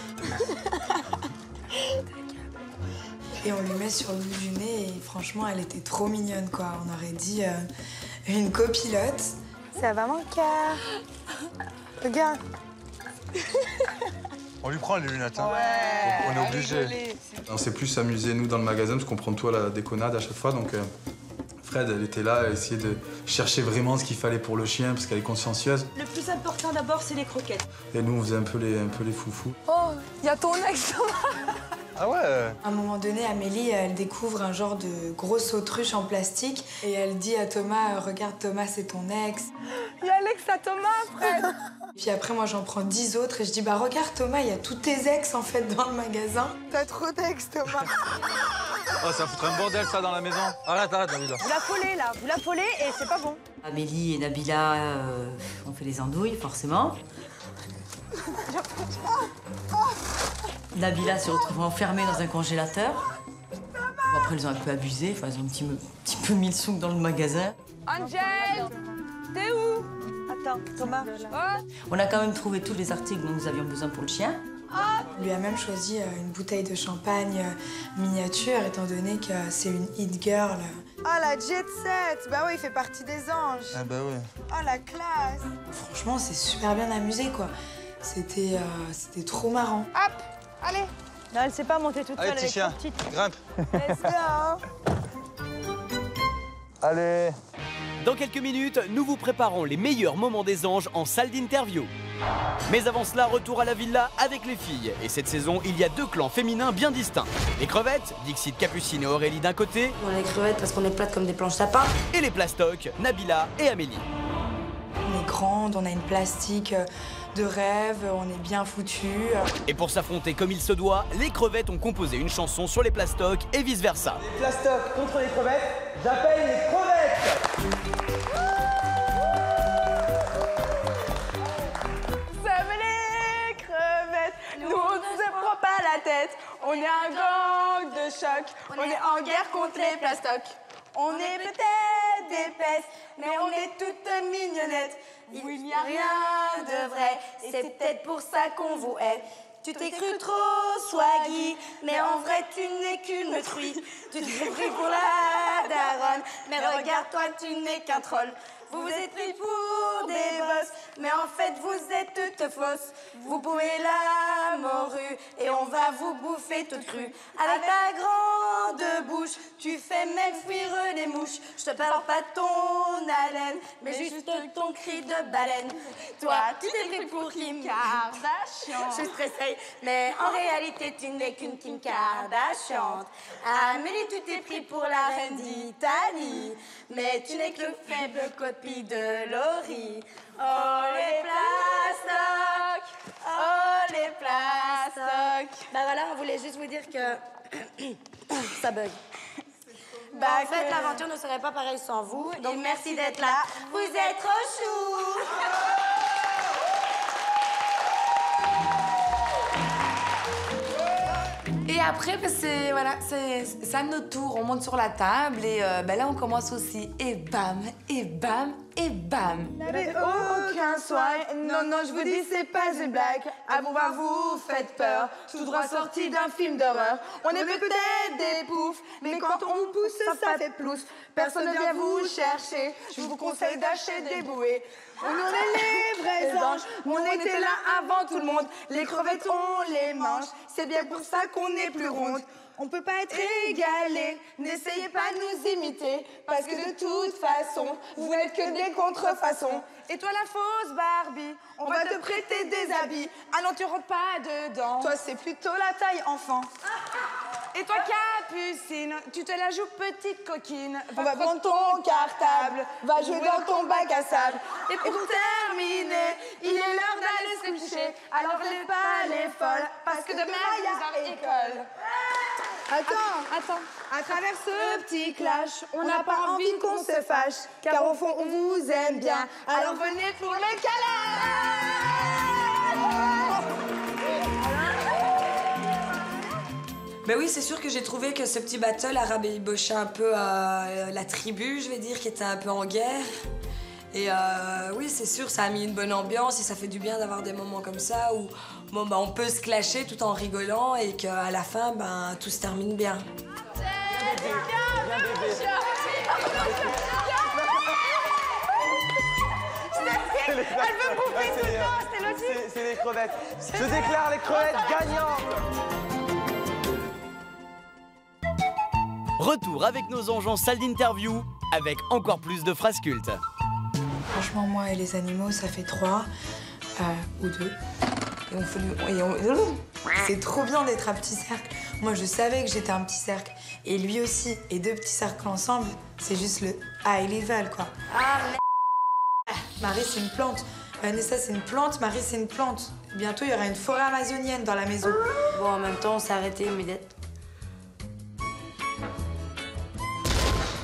Et on lui met sur le bout du nez et franchement, elle était trop mignonne, quoi. On aurait dit une copilote. Ça va mon cœur. Regarde. On lui prend les lunettes, hein. Ouais, on est obligé. On s'est plus amusé, nous, dans le magasin, parce qu'on prend tout à la déconnade à chaque fois. Donc Fred, elle était là, elle essayait de chercher vraiment ce qu'il fallait pour le chien, parce qu'elle est consciencieuse. Le plus important d'abord, c'est les croquettes. Et nous, on faisait un peu les foufous. Oh, il y a ton ex, Thomas. Ah ouais. À un moment donné, Amélie, elle découvre un genre de grosse autruche en plastique et elle dit à Thomas, regarde Thomas, c'est ton ex. Il y a l'ex à Thomas, Fred. Puis après, moi, j'en prends 10 autres et je dis, bah regarde Thomas, il y a tous tes ex en fait dans le magasin. T'as trop d'ex, Thomas. Oh, ça fout un bordel ça dans la maison. Arrête, Nabila. Vous l'affolez là, vous l'affolez et c'est pas bon. Amélie et Nabila ont fait les andouilles, forcément. Nabila se retrouve enfermée dans un congélateur. Bon, après, elles ont un peu abusé, enfin, elles ont un petit peu mis le souk dans le magasin. Angel, t'es où? Attends, Thomas. Oh. On a quand même trouvé tous les articles dont nous avions besoin pour le chien. On lui a même choisi une bouteille de champagne miniature, étant donné que c'est une hit girl. Ah, la jet set. Bah ouais, il fait partie des anges. Ah bah ouais. Oh, la classe. Franchement, c'est super bien amusé, quoi. C'était trop marrant. Hop, allez. Non, elle sait pas monter toute seule, Allez, elle petit est chien, trop petite. grimpe. Let's go. Allez. Dans quelques minutes, nous vous préparons les meilleurs moments des anges en salle d'interview. Mais avant cela, retour à la villa avec les filles. Et cette saison, il y a deux clans féminins bien distincts. Les crevettes, Dixit, Capucine et Aurélie d'un côté. On est crevettes parce qu'on est plates comme des planches sapin. Et les plastocs, Nabila et Amélie. On est grande, on a une plastique de rêve, on est bien foutus. Et pour s'affronter comme il se doit, les crevettes ont composé une chanson sur les plastocs et vice-versa. Les plastocs contre les crevettes, j'appelle les crevettes. Les crevettes, nous on ne se prend pas la tête. On est un gang de choc, on est en guerre contre les plastocs. On est peut-être d'épaisse, mais on est toutes mignonnettes. Il n'y a rien de vrai, et c'est peut-être pour ça qu'on vous hait. Tu t'es cru trop swaggy, mais en vrai tu n'es qu'une truie. Tu t'es pris pour la daronne, mais regarde-toi, tu n'es qu'un troll. Vous vous êtes pris pour des bosses, mais en fait vous êtes toutes fausses. Vous pouvez la morue et on va vous bouffer toute crue. Avec ta grande bouche, tu fais même fuir les mouches. Je te parle pas de ton haleine, mais juste ton cri de baleine. Toi, tu t'es pris pour Kim Kardashian. Je suis stressée, mais en réalité tu n'es qu'une Kim Kardashian. Amélie, tu t'es pris pour la reine d'Italie, mais tu n'es que le faible copie de Laurie. Oh les plastocs, oh les plastocs. Bah voilà, on voulait juste vous dire que ça bug. Bah en fait, l'aventure ne serait pas pareille sans vous. Donc merci d'être là. Vous êtes trop chou. Et après, bah, c'est à notre tour. On monte sur la table et bah, là, on commence aussi. Et bam, et bam, et bam. N'avez aucun soin. Non, non, je vous dis, c'est pas une blague. À vous, vous faites peur. Tout droit sorti d'un film d'horreur. On est peut-être des poufs, mais quand on vous pousse, ça fait plouf. Personne ne vient vous chercher. Je vous conseille d'acheter des bouées. On est les vrais anges. On était là avant tout le monde. Les crevettes, on les mange. C'est bien pour ça qu'on est plus ronde. On peut pas être égalés. N'essayez pas de nous imiter. Parce que de toute façon, vous n'êtes que des contrefaçons. Et toi, la fausse Barbie, on va te prêter des habits. Ah non, tu rentres pas dedans. Toi, c'est plutôt la taille enfant. Et toi, Capucine, tu te la joues petite coquine. On va prendre ton cartable, va jouer dans ton bac à sable. Et pour terminer, il est l'heure d'aller se coucher. Alors fais pas les folles, parce que demain, il y a école. Attends. À travers ce petit clash, on n'a pas envie qu'on se fâche, car au fond, on vous aime bien. Alors venez pour le câlin. Ben oui, c'est sûr que j'ai trouvé que ce petit battle a rabiboché un peu la tribu, je vais dire, qui était un peu en guerre. Et oui, c'est sûr, ça a mis une bonne ambiance et ça fait du bien d'avoir des moments comme ça où bon, ben, on peut se clasher tout en rigolant et qu'à la fin, ben, tout se termine bien. Elle veut bouffer tout le temps, c'est logique. C'est les crevettes. Je déclare les crevettes gagnantes. Retour avec nos anges en salle d'interview avec encore plus de phrases cultes. Franchement, moi et les animaux, ça fait 3 ou 2. C'est trop bien d'être un petit cercle. Moi, je savais que j'étais un petit cercle. Et lui aussi. Et 2 petits cercles ensemble, c'est juste le high level, quoi. Ah, Marie, c'est une plante. Vanessa, c'est une plante. Marie, c'est une plante. Bientôt, il y aura une forêt amazonienne dans la maison. Bon, en même temps, on s'est arrêté immédiatement.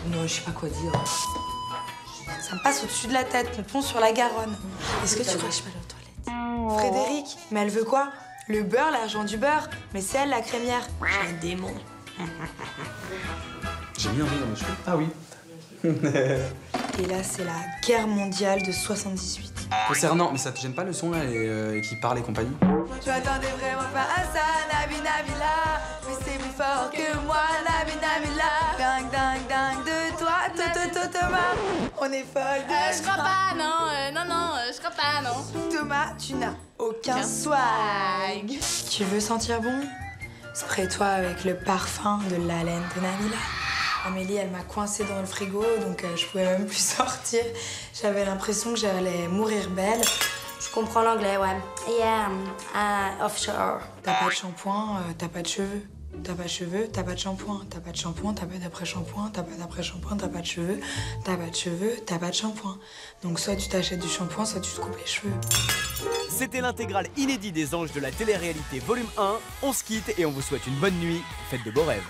Non, je sais pas quoi dire. Ça me passe au-dessus de la tête, mon pont sur la Garonne. Est-ce que tu crois que je vais aller aux toilettes? Frédéric, mais elle veut quoi? Le beurre, l'argent du beurre. Mais c'est elle, la crémière. Un démon. J'ai mis un peu dans mes cheveux. Ah oui. Et là, c'est la guerre mondiale de 78. Concernant, mais ça te gêne pas le son là et qui parle et compagnie? Tu attendais vraiment pas à ça, Nabi Nabila. Mais c'est plus fort que moi, Nabi Nabila. Dingue, dingue, dingue de toi. Thomas, on est folle. Je crois pas, non, je crois pas, non. Thomas, tu n'as aucun swag. Tu veux sentir bon? Spray-toi avec le parfum de la laine de Nabila. Amélie, elle m'a coincée dans le frigo, donc je pouvais même plus sortir. J'avais l'impression que j'allais mourir belle. Je comprends l'anglais, ouais. Yeah, offshore. T'as pas de shampoing, t'as pas de cheveux. T'as pas de cheveux, t'as pas de shampoing. T'as pas de shampoing, t'as pas d'après-shampoing. T'as pas d'après-shampoing, t'as pas de cheveux. T'as pas de cheveux, t'as pas de shampoing. Donc soit tu t'achètes du shampoing, soit tu te coupes les cheveux. C'était l'intégrale inédit des Anges de la télé-réalité volume 1. On se quitte et on vous souhaite une bonne nuit. Faites de beaux rêves.